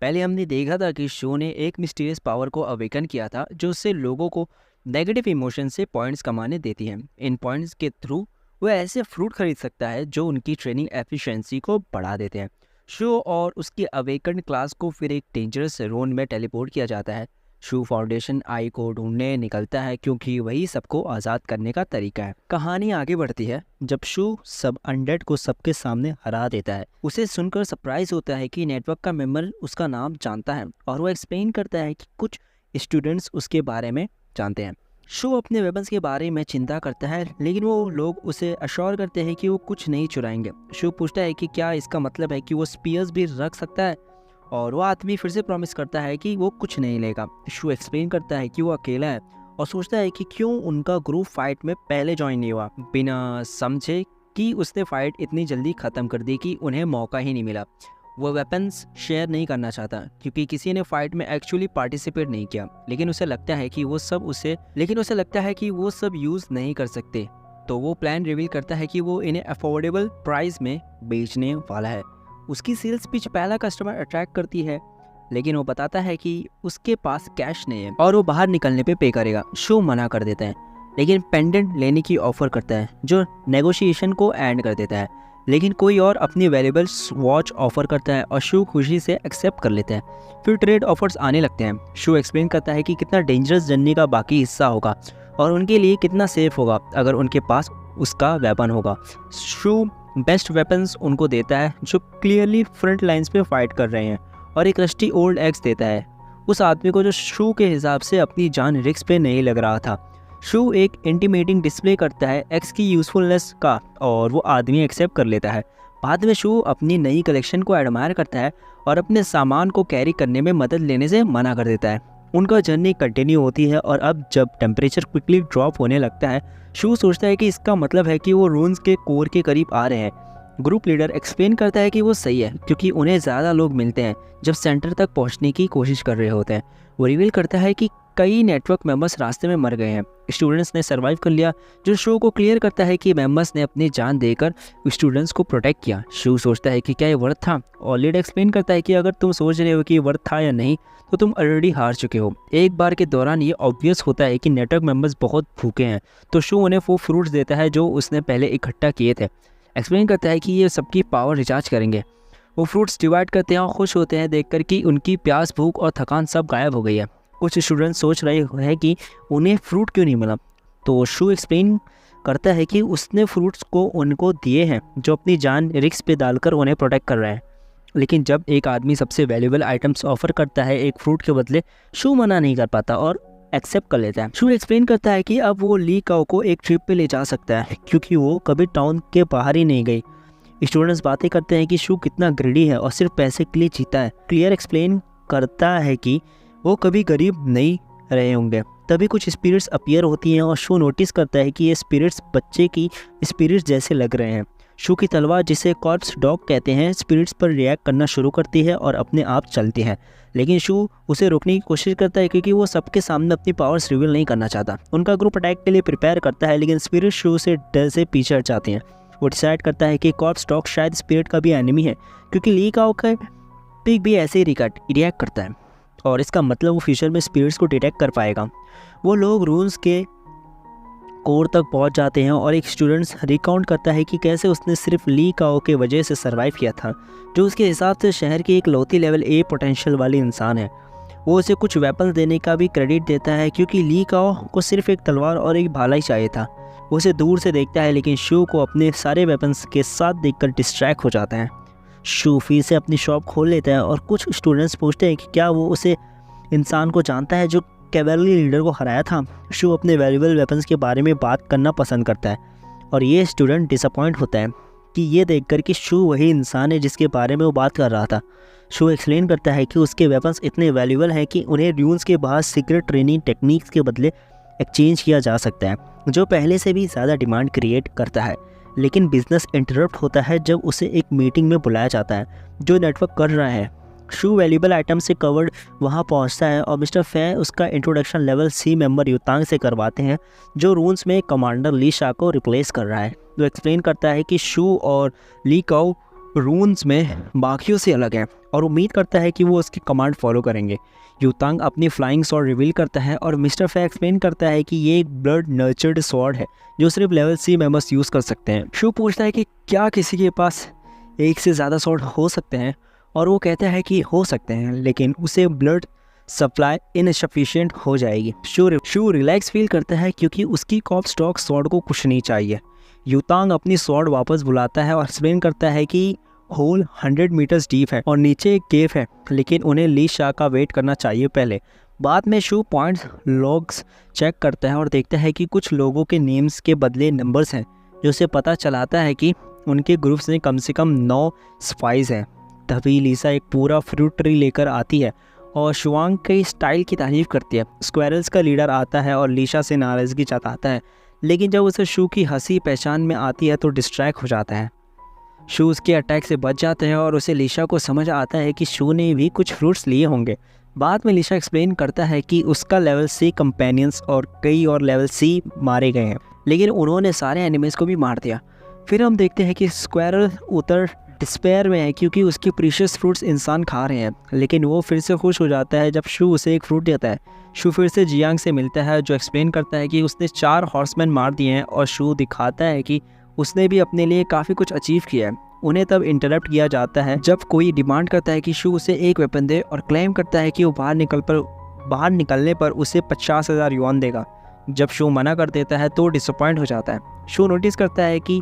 पहले हमने देखा था कि शो ने एक मिस्टीरियस पावर को अवेकन किया था जो उससे लोगों को नेगेटिव इमोशन से पॉइंट्स कमाने देती है। इन पॉइंट्स के थ्रू वो ऐसे फ्रूट खरीद सकता है जो उनकी ट्रेनिंग एफिशिएंसी को बढ़ा देते हैं। शो और उसकी अवेकन क्लास को फिर एक डेंजरस जोन में टेलीपोर्ट किया जाता है। शू फाउंडेशन आई को ढूंढने निकलता है क्योंकि वही सबको आज़ाद करने का तरीका है। कहानी आगे बढ़ती है जब शू सब अनडेड को सबके सामने हरा देता है। उसे सुनकर सरप्राइज होता है कि नेटवर्क का मेंबर उसका नाम जानता है और वो एक्सप्लेन करता है कि कुछ स्टूडेंट्स उसके बारे में जानते हैं। शू अपने वेपन्स के बारे में चिंता करता है, लेकिन वो लोग उसे अश्योर करते हैं कि वो कुछ नहीं चुराएंगे। शू पूछता है कि क्या इसका मतलब है कि वो स्पीयर्स भी रख सकता है, और वो आदमी फिर से प्रॉमिस करता है कि वो कुछ नहीं लेगा। शू एक्सप्लेन करता है कि वो अकेला है और सोचता है कि क्यों उनका ग्रुप फाइट में पहले ज्वाइन नहीं हुआ, बिना समझे कि उसने फाइट इतनी जल्दी ख़त्म कर दी कि उन्हें मौका ही नहीं मिला। वो वेपन्स शेयर नहीं करना चाहता क्योंकि किसी ने फाइट में एक्चुअली पार्टिसिपेट नहीं किया, लेकिन उसे लगता है कि वो सब यूज़ नहीं कर सकते। तो वो प्लान रिवील करता है कि वो इन्हें अफोर्डेबल प्राइस में बेचने वाला है। उसकी सेल्स पिच पहला कस्टमर अट्रैक्ट करती है, लेकिन वो बताता है कि उसके पास कैश नहीं है और वो बाहर निकलने पे पे करेगा। शो मना कर देता है, लेकिन पेंडेंट लेने की ऑफ़र करता है जो नेगोशिएशन को एंड कर देता है। लेकिन कोई और अपनी वैल्यूएबल वॉच ऑफ़र करता है और शू खुशी से एक्सेप्ट कर लेता है। फिर ट्रेड ऑफर्स आने लगते हैं। शू एक्सप्लेन करता है कि कितना डेंजरस जर्नी का बाकी हिस्सा होगा और उनके लिए कितना सेफ होगा अगर उनके पास उसका वेपन होगा। शू बेस्ट वेपन्स उनको देता है जो क्लियरली फ्रंट लाइंस पे फाइट कर रहे हैं, और एक रस्टी ओल्ड एक्स देता है उस आदमी को जो शू के हिसाब से अपनी जान रिस्क पे नहीं लग रहा था। शू एक इंटीमेटिंग डिस्प्ले करता है एक्स की यूज़फुलनेस का और वो आदमी एक्सेप्ट कर लेता है। बाद में शू अपनी नई कलेक्शन को एडमायर करता है और अपने सामान को कैरी करने में मदद लेने से मना कर देता है। उनका जर्नी कंटिन्यू होती है और अब जब टेम्परेचर क्विकली ड्रॉप होने लगता है, शू सोचता है कि इसका मतलब है कि वो रून्स के कोर के करीब आ रहे हैं। ग्रुप लीडर एक्सप्लेन करता है कि वो सही है क्योंकि उन्हें ज़्यादा लोग मिलते हैं जब सेंटर तक पहुंचने की कोशिश कर रहे होते हैं। वो रिवील करता है कि कई नेटवर्क मेंबर्स रास्ते में मर गए हैं, स्टूडेंट्स ने सर्वाइव कर लिया, जो शो को क्लियर करता है कि मेंबर्स ने अपनी जान देकर स्टूडेंट्स को प्रोटेक्ट किया। शो सोचता है कि क्या ये वर्थ था, और लीडर एक्सप्लेन करता है कि अगर तुम सोच रहे हो कि ये वर्थ था या नहीं तो तुम ऑलरेडी हार चुके हो। एक बार के दौरान ये ऑब्वियस होता है कि नेटवर्क मेंबर्स बहुत भूखे हैं, तो शो उन्हें वो फ्रूट्स देता है जो उसने पहले इकट्ठा किए थे। एक्सप्लेन करता है कि ये सबकी पावर रिचार्ज करेंगे। वो फ्रूट्स डिवाइड करते हैं और खुश होते हैं देखकर कि उनकी प्यास, भूख और थकान सब गायब हो गई है। कुछ स्टूडेंट सोच रहे हैं कि उन्हें फ्रूट क्यों नहीं मिला, तो शू एक्सप्लेन करता है कि उसने फ्रूट्स को उनको दिए हैं जो अपनी जान रिस्क पे डालकर उन्हें प्रोटेक्ट कर रहे हैं। लेकिन जब एक आदमी सबसे वैल्यूएबल आइटम्स ऑफर करता है एक फ्रूट के बदले, शू मना नहीं कर पाता और एक्सेप्ट कर लेता है। शू एक्सप्लेन करता है कि अब वो ली काओ को एक ट्रिप पे ले जा सकता है क्योंकि वो कभी टाउन के बाहर ही नहीं गई। स्टूडेंट्स बातें करते हैं कि शू कितना ग्रीडी है और सिर्फ पैसे के लिए जीता है। क्लियर एक्सप्लेन करता है कि वो कभी गरीब नहीं रहे होंगे। तभी कुछ स्पिरिट्स अपीयर होती हैं और शू नोटिस करता है कि ये स्पिरिट्स बच्चे की स्पिरिट्स जैसे लग रहे हैं। शू की तलवार, जिसे कॉर्प्स डॉग कहते हैं, स्पिरिट्स पर रिएक्ट करना शुरू करती है और अपने आप चलती है, लेकिन शू उसे रोकने की कोशिश करता है क्योंकि वो सबके सामने अपनी पावर्स रिवील नहीं करना चाहता। उनका ग्रुप अटैक के लिए प्रिपेयर करता है, लेकिन स्पिरिट शू से डर से पीछे हट जाती हैं। वो डिसाइड करता है कि कॉर्प्स डॉग शायद स्पिरिट का भी एनिमी है क्योंकि ली काओ का पिग भी ऐसे ही रिएक्ट करता है, और इसका मतलब वो फ्यूचर में स्पिरिट्स को डिटेक्ट कर पाएगा। वो लोग रून्स के कोर तक पहुंच जाते हैं और एक स्टूडेंट्स रिकाउंट करता है कि कैसे उसने सिर्फ ली काओ के वजह से सरवाइव किया था, जो उसके हिसाब से शहर की एक लौती लेवल ए पोटेंशियल वाली इंसान है। वो उसे कुछ वेपन देने का भी क्रेडिट देता है क्योंकि ली काओ को सिर्फ एक तलवार और एक भाला ही चाहिए था। वो उसे दूर से देखता है, लेकिन शू को अपने सारे वेपन्स के साथ देखकर डिस्ट्रैक्ट हो जाता है। शू फिर से अपनी शॉप खोल लेता है और कुछ स्टूडेंट्स पूछते हैं कि क्या वो उसे इंसान को जानता है जो कैवेलरी लीडर को हराया था। शू अपने वैल्यूएबल वेपन्स के बारे में बात करना पसंद करता है और ये स्टूडेंट डिसअपॉइंट होता है कि ये देखकर कि शू वही इंसान है जिसके बारे में वो बात कर रहा था। शू एक्सप्लेन करता है कि उसके वेपन्स इतने वैल्यूएबल हैं कि उन्हें ड्यून्स के बाहर सीक्रेट ट्रेनिंग टेक्निक्स के बदले एक्सचेंज किया जा सकता है, जो पहले से भी ज़्यादा डिमांड क्रिएट करता है। लेकिन बिजनेस इंटरप्ट होता है जब उसे एक मीटिंग में बुलाया जाता है जो नेटवर्क कर रहा है। शू वैल्यूएबल आइटम से कवर्ड वहां पहुंचता है और मिस्टर फे उसका इंट्रोडक्शन लेवल सी मेंबर युतांग से करवाते हैं, जो रून्स में कमांडर ली शा को रिप्लेस कर रहा है। वो एक्सप्लेन करता है कि शू और ली काओ रून्स में बाकियों से अलग है और उम्मीद करता है कि वो उसकी कमांड फॉलो करेंगे। युतांग अपनी फ्लाइंग स्वॉर्ड रिवील करता है और मिस्टर फे एक्सप्लेन करता है कि ये एक ब्लड नर्चर्ड स्वॉर्ड है जो सिर्फ लेवल सी मेंबर्स यूज़ कर सकते हैं। शू पूछता है कि क्या किसी के पास एक से ज़्यादा स्वॉर्ड हो सकते हैं, और वो कहता है कि हो सकते हैं, लेकिन उसे ब्लड सप्लाई इनसफिशिएंट हो जाएगी। शू रिलैक्स फील करता है क्योंकि उसकी कॉर्प्स डॉग स्वॉर्ड को कुछ नहीं चाहिए। युतांग अपनी स्वॉर्ड वापस बुलाता है और एक्सप्लेन करता है कि होल 100 मीटर्स डीप है और नीचे एक केव है, लेकिन उन्हें ली शा का वेट करना चाहिए पहले। बाद में शू पॉइंट्स लॉग्स चेक करता है और देखता है कि कुछ लोगों के नेम्स के बदले नंबर्स हैं, जो उसे पता चलाता है कि उनके ग्रुप्स में कम से कम 9 स्पाइस हैं। तभी लीसा एक पूरा फ्रूट ट्री लेकर आती है और शुआंग के स्टाइल की तारीफ करती है। स्क्वेरल्स का लीडर आता है और लीसा से नाराज़गी जताता है, लेकिन जब उसे शू की हंसी पहचान में आती है तो डिस्ट्रैक्ट हो जाता है। शू उसके अटैक से बच जाते हैं और उसे लीसा को समझ आता है कि शू ने भी कुछ फ्रूट्स लिए होंगे। बाद में लीसा एक्सप्लेन करता है कि उसका लेवल सी कंपेनियंस और कई और लेवल सी मारे गए हैं, लेकिन उन्होंने सारे एनिमीज को भी मार दिया। फिर हम देखते हैं कि स्क्वेरल उतर डिस्पेयर में है क्योंकि उसके प्रीशियस फ्रूट्स इंसान खा रहे हैं, लेकिन वो फिर से खुश हो जाता है जब शू उसे एक फ्रूट देता है। शू फिर से जियांग से मिलता है जो एक्सप्लेन करता है कि उसने 4 हॉर्समैन मार दिए हैं, और शू दिखाता है कि उसने भी अपने लिए काफ़ी कुछ अचीव किया है। उन्हें तब इंटरप्ट किया जाता है जब कोई डिमांड करता है कि शू उसे एक वेपन दे और क्लेम करता है कि वो बाहर निकलने पर उसे 50,000 युआन देगा। जब शू मना कर देता है तो डिसअपॉइंट हो जाता है। शू नोटिस करता है कि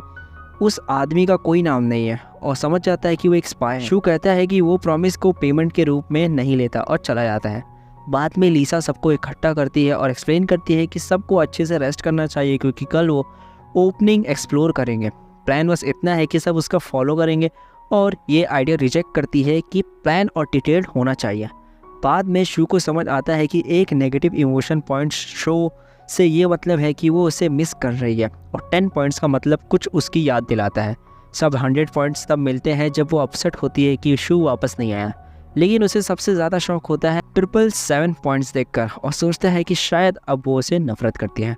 उस आदमी का कोई नाम नहीं है और समझ जाता है कि वो एक स्पाई है। शू कहता है कि वो प्रॉमिस को पेमेंट के रूप में नहीं लेता और चला जाता है। बाद में लीसा सबको इकट्ठा करती है और एक्सप्लेन करती है कि सबको अच्छे से रेस्ट करना चाहिए क्योंकि कल वो ओपनिंग एक्सप्लोर करेंगे। प्लान बस इतना है कि सब उसका फॉलो करेंगे, और ये आइडिया रिजेक्ट करती है कि प्लान और डिटेल्ड होना चाहिए। बाद में शू को समझ आता है कि एक नेगेटिव इमोशन पॉइंट शो से ये मतलब है कि वो उसे मिस कर रही है, और 10 पॉइंट्स का मतलब कुछ उसकी याद दिलाता है। सब 100 पॉइंट्स तब मिलते हैं जब वो अपसेट होती है कि शू वापस नहीं आया, लेकिन उसे सबसे ज़्यादा शौक होता है 777 पॉइंट्स देखकर, और सोचता है कि शायद अब वो उसे नफरत करती है।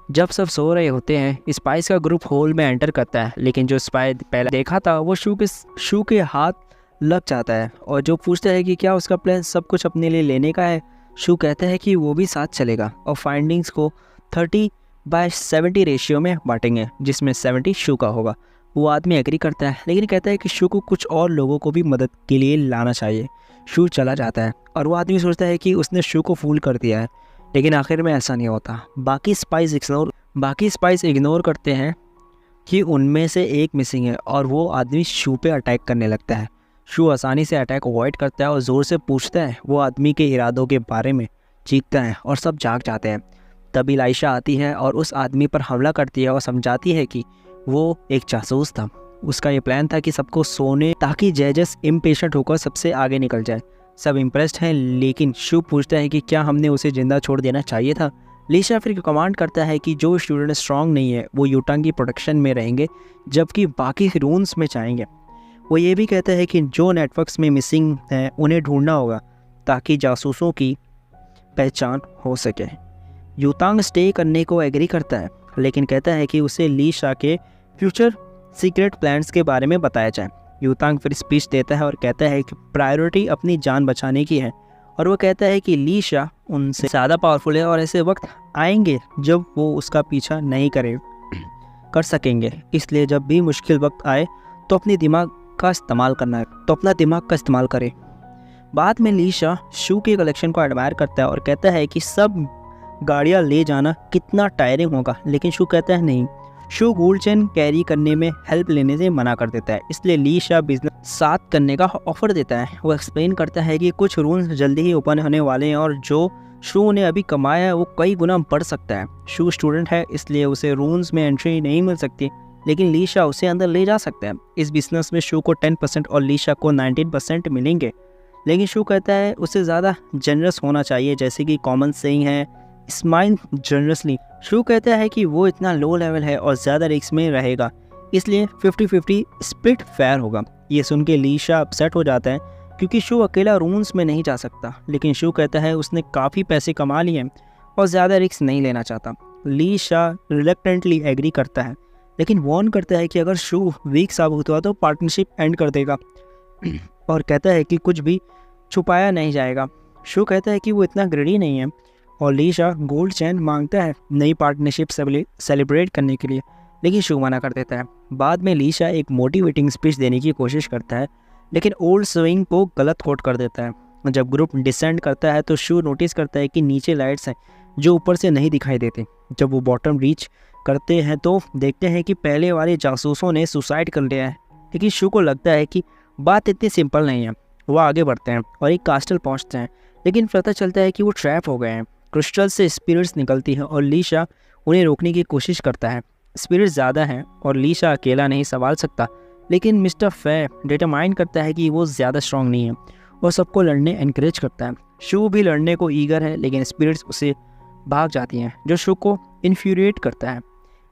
जब सब सो रहे होते हैं, स्पाइस का ग्रुप हॉल में एंटर करता है, लेकिन जो स्पाई पहले देखा था वो शू के हाथ लग जाता है, और जो पूछता है कि क्या उसका प्लान सब कुछ अपने लिए लेने का है। शू कहता है कि वो भी साथ चलेगा और फाइंडिंग्स को 30/70 रेशियो में बांटेंगे, जिसमें 70 शू का होगा। वो आदमी एग्री करता है, लेकिन कहता है कि शू को कुछ और लोगों को भी मदद के लिए लाना चाहिए। शू चला जाता है और वो आदमी सोचता है कि उसने शू को फूल कर दिया है, लेकिन आखिर में ऐसा नहीं होता। बाकी स्पाइस इग्नोर करते हैं कि उनमें से एक मिसिंग है, और वो आदमी शू पे अटैक करने लगता है। शू आसानी से अटैक अवॉइड करता है और ज़ोर से पूछता है वो आदमी के इरादों के बारे में, चीखता है और सब जाग जाते हैं। तभी लाइशा आती है और उस आदमी पर हमला करती है और समझाती है कि वो एक जासूस था। उसका ये प्लान था कि सबको सोने, ताकि जैजस इम्पेशेंट होकर सबसे आगे निकल जाए। सब इम्प्रेस्ड हैं, लेकिन शू पूछता है कि क्या हमने उसे ज़िंदा छोड़ देना चाहिए था। लीशा फिर कमांड करता है कि जो स्टूडेंट स्ट्रांग नहीं है वो यूटांग की प्रोटेक्शन में रहेंगे, जबकि बाकी रून्स में जाएंगे। वो ये भी कहता है कि जो नेटवर्क्स में मिसिंग हैं उन्हें ढूंढना होगा, ताकि जासूसों की पहचान हो सके। यूतांग स्टे करने को एग्री करता है, लेकिन कहता है कि उसे लीशा के फ्यूचर सीक्रेट प्लान्स के बारे में बताया जाए। यूतांग फिर स्पीच देता है और कहता है कि प्रायोरिटी अपनी जान बचाने की है, और वो कहता है कि लीशा उनसे ज़्यादा पावरफुल है और ऐसे वक्त आएंगे जब वो उसका पीछा नहीं कर सकेंगे। इसलिए जब भी मुश्किल वक्त आए तो अपना दिमाग का इस्तेमाल करे। बाद में लीशा शू के कलेक्शन को एडमायर करता है और कहता है कि सब गाड़ियाँ ले जाना कितना टायरिंग होगा, लेकिन शू कहता है नहीं। शू गोल्ड चेन कैरी करने में हेल्प लेने से मना कर देता है, इसलिए लीशा बिजनेस साथ करने का ऑफर देता है। वो एक्सप्लेन करता है कि कुछ रूल्स जल्दी ही ओपन होने वाले हैं और जो शू ने अभी कमाया है वो कई गुना बढ़ सकता है। शू स्टूडेंट है, इसलिए उसे रूल्स में एंट्री नहीं मिल सकती, लेकिन लीशा उसे अंदर ले जा सकता है। इस बिजनेस में शू को 10% और लीशा को 19% मिलेंगे, लेकिन शू कहता है उसे ज़्यादा जनरस होना चाहिए, जैसे कि कॉमन सेइंग है, स्माइल जनरसली। शू कहता है कि वो इतना लो लेवल है और ज़्यादा रिस्क में रहेगा, इसलिए 50-50 स्प्लिट फेयर होगा। ये सुन के लीशा अपसेट हो जाता है, क्योंकि शू अकेला रूम्स में नहीं जा सकता, लेकिन शू कहता है उसने काफ़ी पैसे कमा लिए हैं और ज़्यादा रिस्क नहीं लेना चाहता। लीशा रिलक्टेंटली एग्री करता है, लेकिन वॉर्न करता है कि अगर शू वीक साबित हुआ तो पार्टनरशिप एंड कर देगा, और कहता है कि कुछ भी छुपाया नहीं जाएगा। शू कहता है कि वो इतना ग्रेडी नहीं है, और लीशा गोल्ड चेन मांगता है नई पार्टनरशिप सेलिब्रेट करने के लिए, लेकिन शू मना कर देता है। बाद में लीशा एक मोटिवेटिंग स्पीच देने की कोशिश करता है, लेकिन ओल्ड स्विंग को गलत कोट कर देता है। जब ग्रुप डिसेंड करता है तो शू नोटिस करता है कि नीचे लाइट्स हैं जो ऊपर से नहीं दिखाई देती। जब वो बॉटम रीच करते हैं तो देखते हैं कि पहले वाले जासूसों ने सुसाइड कर लिया है, लेकिन शू को लगता है कि बात इतनी सिंपल नहीं है। वो आगे बढ़ते हैं और एक कास्टल पहुंचते हैं, लेकिन पता चलता है कि वो ट्रैप हो गए हैं। क्रिस्टल से स्पिरिट्स निकलती हैं और लीशा उन्हें रोकने की कोशिश करता है। स्पिरिट्स ज़्यादा हैं और लीशा अकेला नहीं संभाल सकता, लेकिन मिस्टर फे डिटरमाइन करता है कि वो ज़्यादा स्ट्रांग नहीं है और सबको लड़ने एनकरेज करता है। शू भी लड़ने को ईगर है, लेकिन स्पिरिट्स उसे भाग जाती हैं, जो शू को इन्फ्यूरिएट करता है।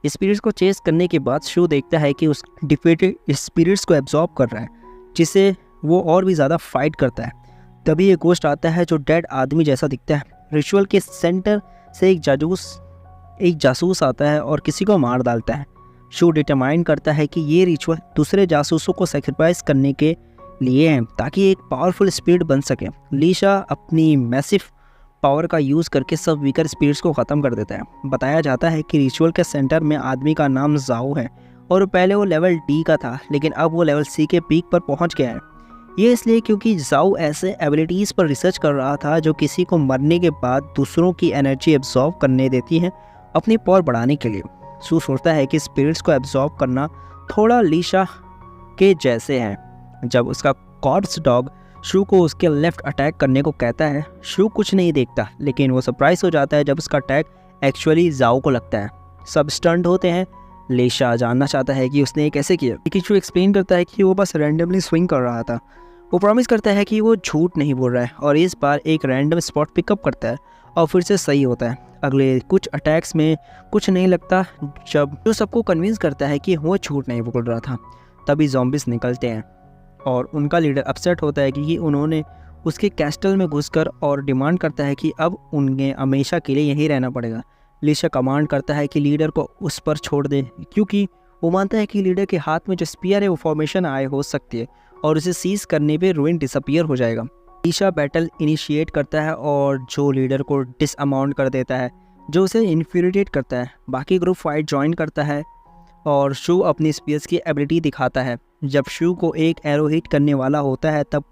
स्पिरिट्स को चेस करने के बाद शू देखता है कि उस डिफीटेड स्पिरिट्स को एब्जॉर्ब कर रहा है, जिससे वो और भी ज़्यादा फाइट करता है। तभी एक गोस्ट आता है जो डेड आदमी जैसा दिखता है। रिचुअल के सेंटर से एक जासूस आता है और किसी को मार डालता है। शू डिटरमाइन करता है कि ये रिचुअल दूसरे जासूसों को सेक्रीफाइस करने के लिए है, ताकि एक पावरफुल स्पिरिट बन सके। लीशा अपनी मैसिव पावर का यूज़ करके सब वीकर स्पिरिट्स को ख़त्म कर देता है। बताया जाता है कि रिचुअल के सेंटर में आदमी का नाम जाओ है, और पहले वो लेवल डी का था, लेकिन अब वो लेवल सी के पीक पर पहुंच गया है। ये इसलिए क्योंकि जाओ ऐसे एबिलिटीज़ पर रिसर्च कर रहा था जो किसी को मरने के बाद दूसरों की एनर्जी एब्जॉर्ब करने देती हैं अपनी पावर बढ़ाने के लिए। शू सोचता है कि स्पिरिट्स को एब्जॉर्ब करना थोड़ा लीशा के जैसे है। जब उसका कॉर्प्स डॉग शू को उसके लेफ्ट अटैक करने को कहता है, शू कुछ नहीं देखता, लेकिन वो सरप्राइज हो जाता है जब उसका अटैक एक्चुअली जाओ को लगता है। सब स्टंट होते हैं। लीशा जानना चाहता है कि उसने ये कैसे किया, लेकिन शू एक्सप्लेन करता है कि वो बस रैंडमली स्विंग कर रहा था। वो प्रॉमिस करता है कि वो झूठ नहीं बोल रहा है और इस बार एक रैंडम स्पॉट पिकअप करता है और फिर से सही होता है। अगले कुछ अटैक्स में कुछ नहीं लगता, जब जो सबको कन्विंस करता है कि वो झूठ नहीं बोल रहा था। तभी ज़ॉम्बिस निकलते हैं और उनका लीडर अपसेट होता है कि उन्होंने उसके कैस्टल में घुसकर और डिमांड करता है कि अब उन्हें हमेशा के लिए यहीं रहना पड़ेगा। लिशा कमांड करता है कि लीडर को उस पर छोड़ दे, क्योंकि वो मानता है कि लीडर के हाथ में जो स्पीयर है वो फॉर्मेशन आए हो सकती है और उसे सीज करने पे रूइन डिसअपियर हो जाएगा। लिशा बैटल इनिशिएट करता है और जो लीडर को डिसअमाउंट कर देता है, जो उसे इन्फ्यूरिएट करता है। बाकी ग्रुप फाइट ज्वाइन करता है और शू अपनी स्पीयर्स की एबिलिटी दिखाता है। जब शू को एक एरो हिट करने वाला होता है तब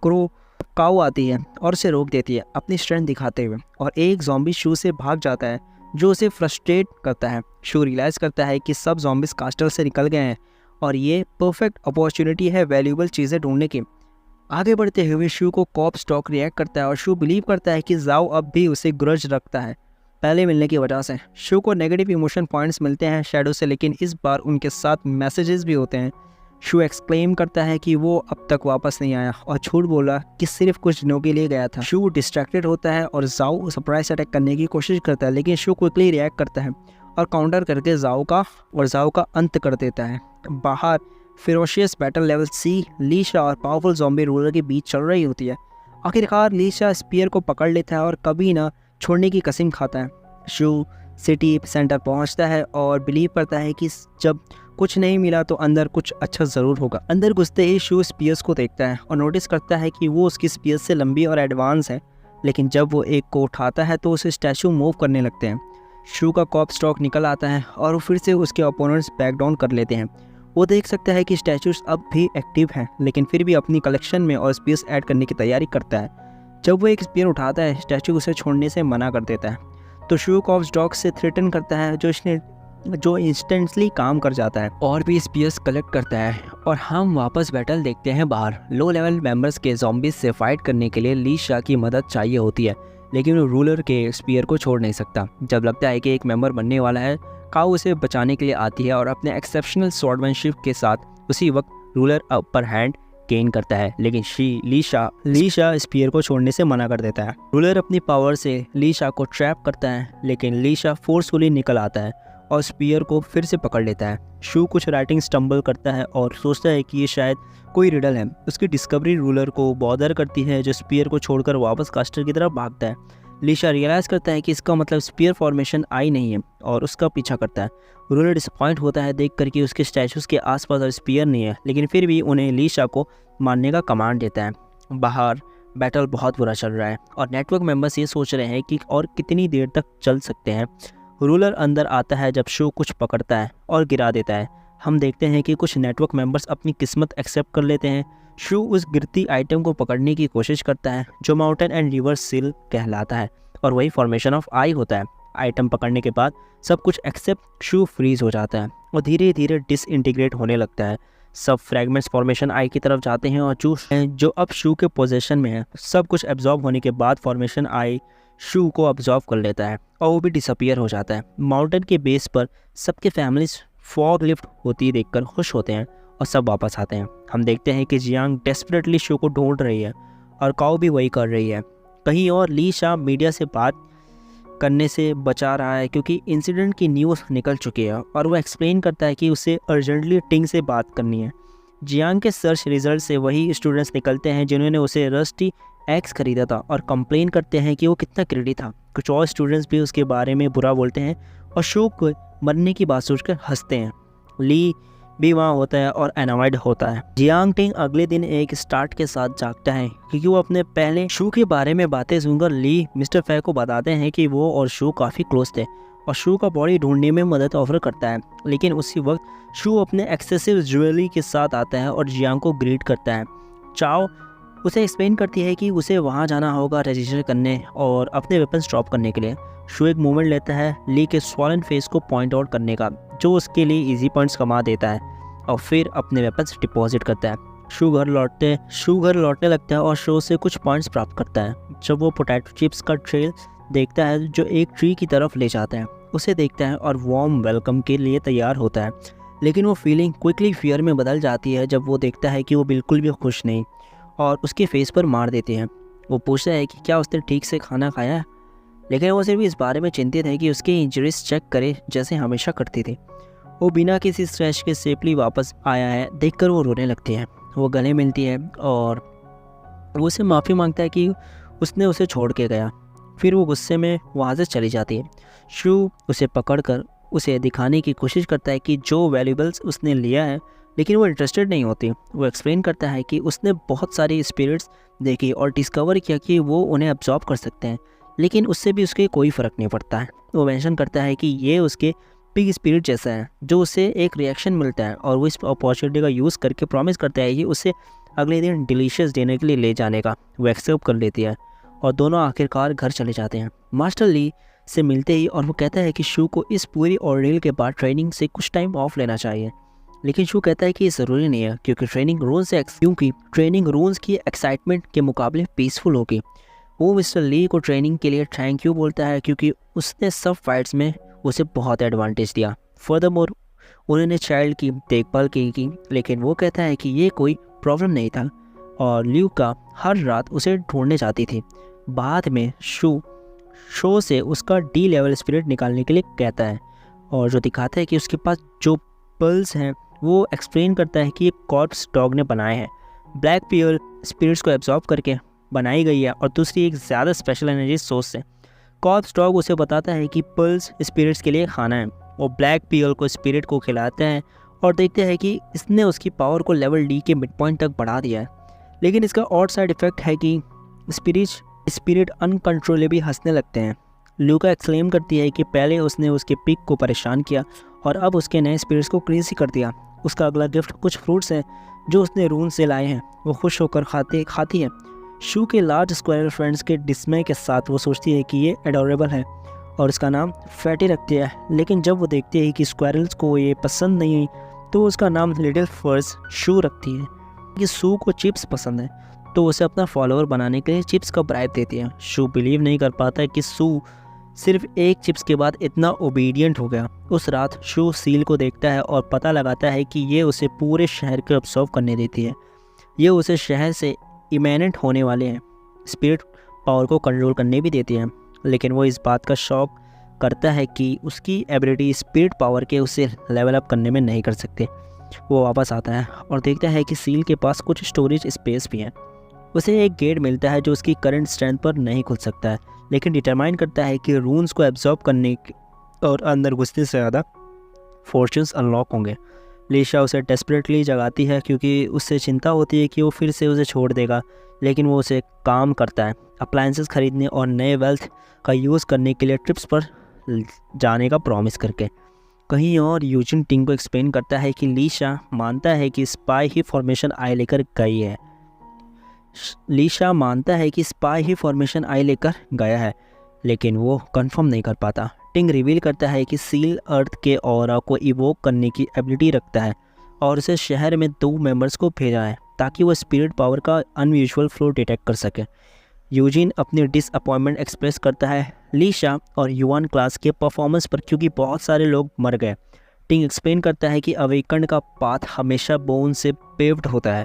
काऊ आती है और उसे रोक देती है अपनी स्ट्रेंथ दिखाते हुए, और एक ज़ॉम्बी शू से भाग जाता है जो उसे फ्रस्ट्रेट करता है। शू रियलाइज़ करता है कि सब ज़ॉम्बिस कास्टल से निकल गए हैं और ये परफेक्ट अपॉर्चुनिटी है वैल्यूबल चीज़ें ढूंढने की। आगे बढ़ते हुए शू को कॉप स्टॉक रिएक्ट करता है और शू बिलीव करता है कि जाओ अब भी उसे ग्रज रखता है पहले मिलने की वजह से। शू को नेगेटिव इमोशन पॉइंट्स मिलते हैं शैडो से, लेकिन इस बार उनके साथ मैसेजेस भी होते हैं। शू एक्सक्लेम करता है कि वो अब तक वापस नहीं आया और झूठ बोला कि सिर्फ कुछ दिनों के लिए गया था। शू डिस्ट्रैक्टेड होता है और जाओ सरप्राइज अटैक करने की कोशिश करता है, लेकिन शू क्विकली रिएक्ट करता है और काउंटर करके जाओ का अंत कर देता है। बाहर फिरोशियस बैटल लेवल सी लीशा और पावरफुल ज़ॉम्बी रूलर के बीच चल रही होती है। आखिरकार लीशा स्पीयर को पकड़ लेता है और कभी ना छोड़ने की कसम खाता है। शू सिटी सेंटर पहुंचता है और बिलीव करता है कि जब कुछ नहीं मिला तो अंदर कुछ अच्छा ज़रूर होगा। अंदर घुसते ही शू स्पीयर्स को देखता है और नोटिस करता है कि वो उसकी स्पीयर्स से लंबी और एडवांस है, लेकिन जब वो एक को उठाता है तो उसे स्टैचू मूव करने लगते हैं। शू का कॉप स्टॉक निकल आता है और वो फिर से उसके ओपोनेंट्स बैक डाउन कर लेते हैं। वो देख सकता है कि स्टैचूज अब भी एक्टिव हैं, लेकिन फिर भी अपनी कलेक्शन में और स्पीयर्स ऐड करने की तैयारी करता है। जब वो एक स्पीयर उठाता है, स्टैचू उसे छोड़ने से मना कर देता है, तो शू कॉप स्टॉक से थ्रेटन करता है जो इंस्टेंटली काम कर जाता है और भी स्पीयर्स कलेक्ट करता है। और हम वापस बैटल देखते हैं बाहर। लो लेवल मेंबर्स के ज़ॉम्बीज से फाइट करने के लिए लीशा की मदद चाहिए होती है, लेकिन वो रूलर के स्पीयर को छोड़ नहीं सकता। जब लगता है कि एक मेंबर बनने वाला है, काऊ उसे बचाने के लिए आती है और अपने एक्सेप्शनल स्वॉर्डमैनशिप के साथ उसी वक्त रूलर अपर हैंड गेन करता है, लेकिन लीशा स्पीयर को छोड़ने से मना कर देता है। रूलर अपनी पावर से लीशा को ट्रैप करता है, लेकिन लीशा फोर्सफुली निकल आता है और स्पीयर को फिर से पकड़ लेता है। शू कुछ राइटिंग स्टम्बल करता है और सोचता है कि ये शायद कोई रिडल है। उसकी डिस्कवरी रूलर को बॉदर करती है, जो स्पीयर को छोड़कर वापस कास्टर की तरफ भागता है। लीशा रियलाइज़ करता है कि इसका मतलब स्पीयर फॉर्मेशन आई नहीं है और उसका पीछा करता है। रूलर डिसअपॉइंट होता है देख कर कि उसके स्टैचूज़ के आसपास और स्पीयर नहीं है, लेकिन फिर भी उन्हें लीशा को मारने का कमांड देता है। बाहर बैटल बहुत बुरा चल रहा है और नेटवर्क मेंबर्स ये सोच रहे हैं कि और कितनी देर तक चल सकते हैं। रूलर अंदर आता है जब शू कुछ पकड़ता है और गिरा देता है। हम देखते हैं कि कुछ नेटवर्क मेंबर्स अपनी किस्मत एक्सेप्ट कर लेते हैं। शू उस गिरती आइटम को पकड़ने की कोशिश करता है जो माउंटेन एंड रिवर सील कहलाता है और वही फॉर्मेशन ऑफ आई होता है। आइटम पकड़ने के बाद सब कुछ एक्सेप्ट शू फ्रीज हो जाता है और धीरे धीरे डिसइंटीग्रेट होने लगता है। सब फ्रैगमेंट्स फॉर्मेशन आई की तरफ जाते हैं और जो अब शू के पोजीशन में है। सब कुछ एब्जॉर्ब होने के बाद फॉर्मेशन आई शू को अब्जॉर्व कर लेता है और वो भी डिसअपियर हो जाता है। माउंटेन के बेस पर सबके फैमिलीज फॉग लिफ्ट होती देखकर खुश होते हैं और सब वापस आते हैं। हम देखते हैं कि जियांग डेस्परेटली शू को ढूंढ रही है और काओ भी वही कर रही है। कहीं और लीशा मीडिया से बात करने से बचा रहा है क्योंकि इंसिडेंट की न्यूज़ निकल चुकी है और वो एक्सप्लेन करता है कि उसे अर्जेंटली टिंग से बात करनी है। जियांग के सर्च रिजल्ट से वही स्टूडेंट्स निकलते हैं जिन्होंने उसे रस्टी एक्स खरीदा था और कंप्लेन करते हैं कि वो कितना क्रेडी था। कुछ और स्टूडेंट्स भी उसके बारे में बुरा बोलते हैं और शो को मरने की बात सोचकर हंसते हैं। ली भी वहाँ होता है और एनॉयड होता है। जियांग टिंग अगले दिन एक स्टार्ट के साथ जागता है क्योंकि वो अपने पहले शू के बारे में बातें सुनकर ली मिस्टर फै को बताते हैं कि वो और शू काफ़ी क्लोज थे और शू का बॉडी ढूंढने में मदद ऑफर करता है। लेकिन उसी वक्त शू अपने एक्सेसिव ज्वेलरी के साथ आता है और जियांग को ग्रीट करता है। चाओ उसे एक्सप्लेन करती है कि उसे वहाँ जाना होगा रजिस्टर करने और अपने वेपन स्टॉप करने के लिए। शू एक मूवमेंट लेता है ली के स्वॉलन फेस को पॉइंट आउट करने का, जो उसके लिए इजी पॉइंट्स कमा देता है और फिर अपने वेपन्स डिपॉजिट करता है। शू घर लौटने लगता है और शो से कुछ पॉइंट्स प्राप्त करता है। जब वो पोटैटो चिप्स का ट्रेल देखता है जो एक ट्री की तरफ ले जाता है, उसे देखता है और वार्म वेलकम के लिए तैयार होता है। लेकिन वो फीलिंग क्विकली फियर में बदल जाती है जब वो देखता है कि वो बिल्कुल भी खुश नहीं और उसके फेस पर मार देती है। वो पूछता है कि क्या उसने ठीक से खाना खाया है, लेकिन वो सिर्फ इस बारे में चिंतित है कि उसकी इंजरीज चेक करे जैसे हमेशा करती थी। वो बिना किसी स्क्रैच के सेफली वापस आया है देखकर वो रोने लगती है। वो गले मिलती है और वो उससे माफ़ी मांगता है कि उसने उसे छोड़ के गया। फिर वो गुस्से में वहाँ से चली जाती है। शू उसे पकड़कर उसे दिखाने की कोशिश करता है कि जो वैल्यूबल्स उसने लिया है, लेकिन वो इंटरेस्टेड नहीं होती। वो एक्सप्लेन करता है कि उसने बहुत सारी स्पिरिट्स देखी और डिस्कवर किया कि वो उन्हें अब्जॉर्ब कर सकते हैं, लेकिन उससे भी उसके कोई फ़र्क नहीं पड़ता है। वो मेंशन करता है कि ये उसके पिग स्पिरिट जैसा है, जो उसे एक रिएक्शन मिलता है और वो इस अपॉर्चुनिटी का यूज़ करके प्रॉमिस करता है कि उसे अगले दिन डिलीशियस डिनर के लिए ले जाने का। वो एक्सेप्ट कर लेती है और दोनों आखिरकार घर चले जाते हैं मास्टर ली से मिलते ही, और वो कहता है कि शू को इस पूरी ऑर्डेल के बाद ट्रेनिंग से कुछ टाइम ऑफ लेना चाहिए। लेकिन शू कहता है कि ये ज़रूरी नहीं है क्योंकि ट्रेनिंग रूल्स की एक्साइटमेंट के मुकाबले पीसफुल होगी। वो मिस्टर ली को ट्रेनिंग के लिए थैंक यू बोलता है क्योंकि उसने सब फाइट्स में उसे बहुत एडवांटेज दिया। फर्दरमोर उन्होंने चाइल्ड की देखभाल की, लेकिन वो कहता है कि ये कोई प्रॉब्लम नहीं था और ल्यू का हर रात उसे ढूंढने जाती थी। बाद में शो से उसका डी लेवल स्पिरिट निकालने के लिए कहता है और जो दिखाता है कि उसके पास जो पल्स हैं वो एक्सप्लेन करता है कि ये कॉर्प्स डॉग ने बनाए हैं। ब्लैक पील स्पिरिट्स को एब्जॉर्ब करके बनाई गई है और दूसरी एक ज़्यादा स्पेशल एनर्जी सोर्स से। कॉर्प्स डॉग उसे बताता है कि पल्स स्पिरिट्स के लिए खाना है। वो ब्लैक पील को स्पिरिट को खिलाते हैं और देखते हैं कि इसने उसकी पावर को लेवल डी के मिड पॉइंट तक बढ़ा दिया है। लेकिन इसका और साइड इफ़ेक्ट है कि स्पिरिट अनकंट्रोलेबली हंसने लगते हैं। लूका एक्सप्लेन करती है कि पहले उसने उसके पिग को परेशान किया और अब उसके नए स्पिरिट्स को क्रेजी कर दिया। उसका अगला गिफ्ट कुछ फ्रूट्स हैं जो उसने रून से लाए हैं। वो खुश होकर खाती है। शू के लार्ज स्क्वायरल फ्रेंड्स के डिस्मय के साथ वो सोचती है कि ये एडोरेबल है और उसका नाम फैटी रखती है। लेकिन जब वो देखती है कि स्क्वायरल्स को ये पसंद नहीं तो उसका नाम लिटिल फर्स शू रखती है। कि शू को चिप्स पसंद है तो उसे अपना फॉलोअर बनाने के लिए चिप्स का ब्राइब देती है। शू बिलीव नहीं कर पाता है कि शू सिर्फ एक चिप्स के बाद इतना ओबीडियंट हो गया। उस रात शू सील को देखता है और पता लगाता है कि ये उसे पूरे शहर को ऑब्जर्व करने देती है। ये उसे शहर से इमेनेंट होने वाले हैं स्पिरिट पावर को कंट्रोल करने भी देती है। लेकिन वो इस बात का शौक करता है कि उसकी एबिलिटी स्पिरिट पावर के उसे लेवल अप करने में नहीं कर सकते। वो वापस आता है और देखता है कि सील के पास कुछ स्टोरेज स्पेस भी है। उसे एक गेट मिलता है जो उसकी करंट स्ट्रेंथ पर नहीं खुल सकता है, लेकिन डिटरमाइन करता है कि रून्स को एब्जॉर्ब करने और अंदर घुसने से ज़्यादा फॉर्चून्स अनलॉक होंगे। लीशा उसे डेस्परेटली जगाती है क्योंकि उससे चिंता होती है कि वो फिर से उसे छोड़ देगा, लेकिन वो उसे काम करता है अप्लायंसेस खरीदने और नए वेल्थ का यूज़ करने के लिए ट्रिप्स पर जाने का प्रॉमिस करके। कहीं और यूजिन टिंग को एक्सप्लेन करता है कि लीशा मानता है कि स्पाई ही फॉर्मेशन आई लेकर गई है। गया है, लेकिन वो कंफर्म नहीं कर पाता। टिंग रिवील करता है कि सील अर्थ के ऑरा को इवोक करने की एबिलिटी रखता है और उसे शहर में 2 मेंबर्स को भेजा है ताकि वो स्पिरिट पावर का अनयूजुअल फ्लो डिटेक्ट कर सके। यूजिन अपनी डिसअपॉइंटमेंट एक्सप्रेस करता है लीशा और युआन क्लास के परफॉर्मेंस पर क्योंकि बहुत सारे लोग मर गए। टिंग एक्सप्लेन करता है कि अवेकन का पाथ हमेशा बोन से पेव्ड होता है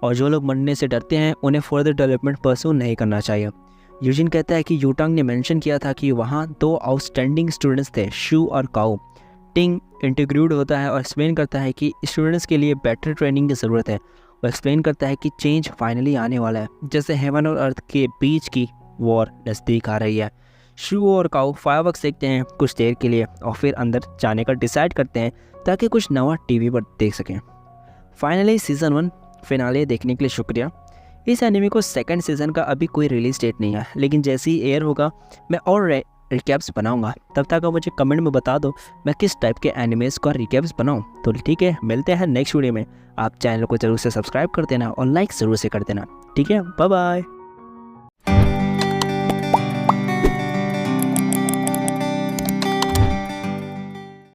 और जो लोग मरने से डरते हैं उन्हें फर्दर डेवलपमेंट परस्यू नहीं करना चाहिए। यूजिन कहता है कि यूटांग ने मेंशन किया था कि वहाँ 2 आउटस्टैंडिंग स्टूडेंट्स थे, शू और काओ। टिंग इंटीग्रेट होता है और एक्सप्लेन करता है कि स्टूडेंट्स के लिए बेटर ट्रेनिंग की ज़रूरत है। वो एक्सप्लेन करता है कि चेंज फाइनली आने वाला है, जैसे हेवन और अर्थ के बीच की वॉर नज़दीक आ रही है। शू और काओ फायरवर्क्स देखते हैं कुछ देर के लिए और फिर अंदर जाने का डिसाइड करते हैं ताकि कुछ नवा टीवी पर देख सकें। फाइनली सीज़न 1 फिनाले देखने के लिए शुक्रिया। इस एनिमे को सेकंड सीज़न का अभी कोई रिलीज डेट नहीं है, लेकिन जैसे ही एयर होगा मैं और रिकैप्स बनाऊंगा। तब तक आप मुझे कमेंट में बता दो मैं किस टाइप के एनिमेस का रिकैप्स बनाऊं। तो ठीक है, मिलते हैं नेक्स्ट वीडियो में। आप चैनल को जरूर से सब्सक्राइब कर देना और लाइक ज़रूर से कर देना। ठीक है, बाय बाय।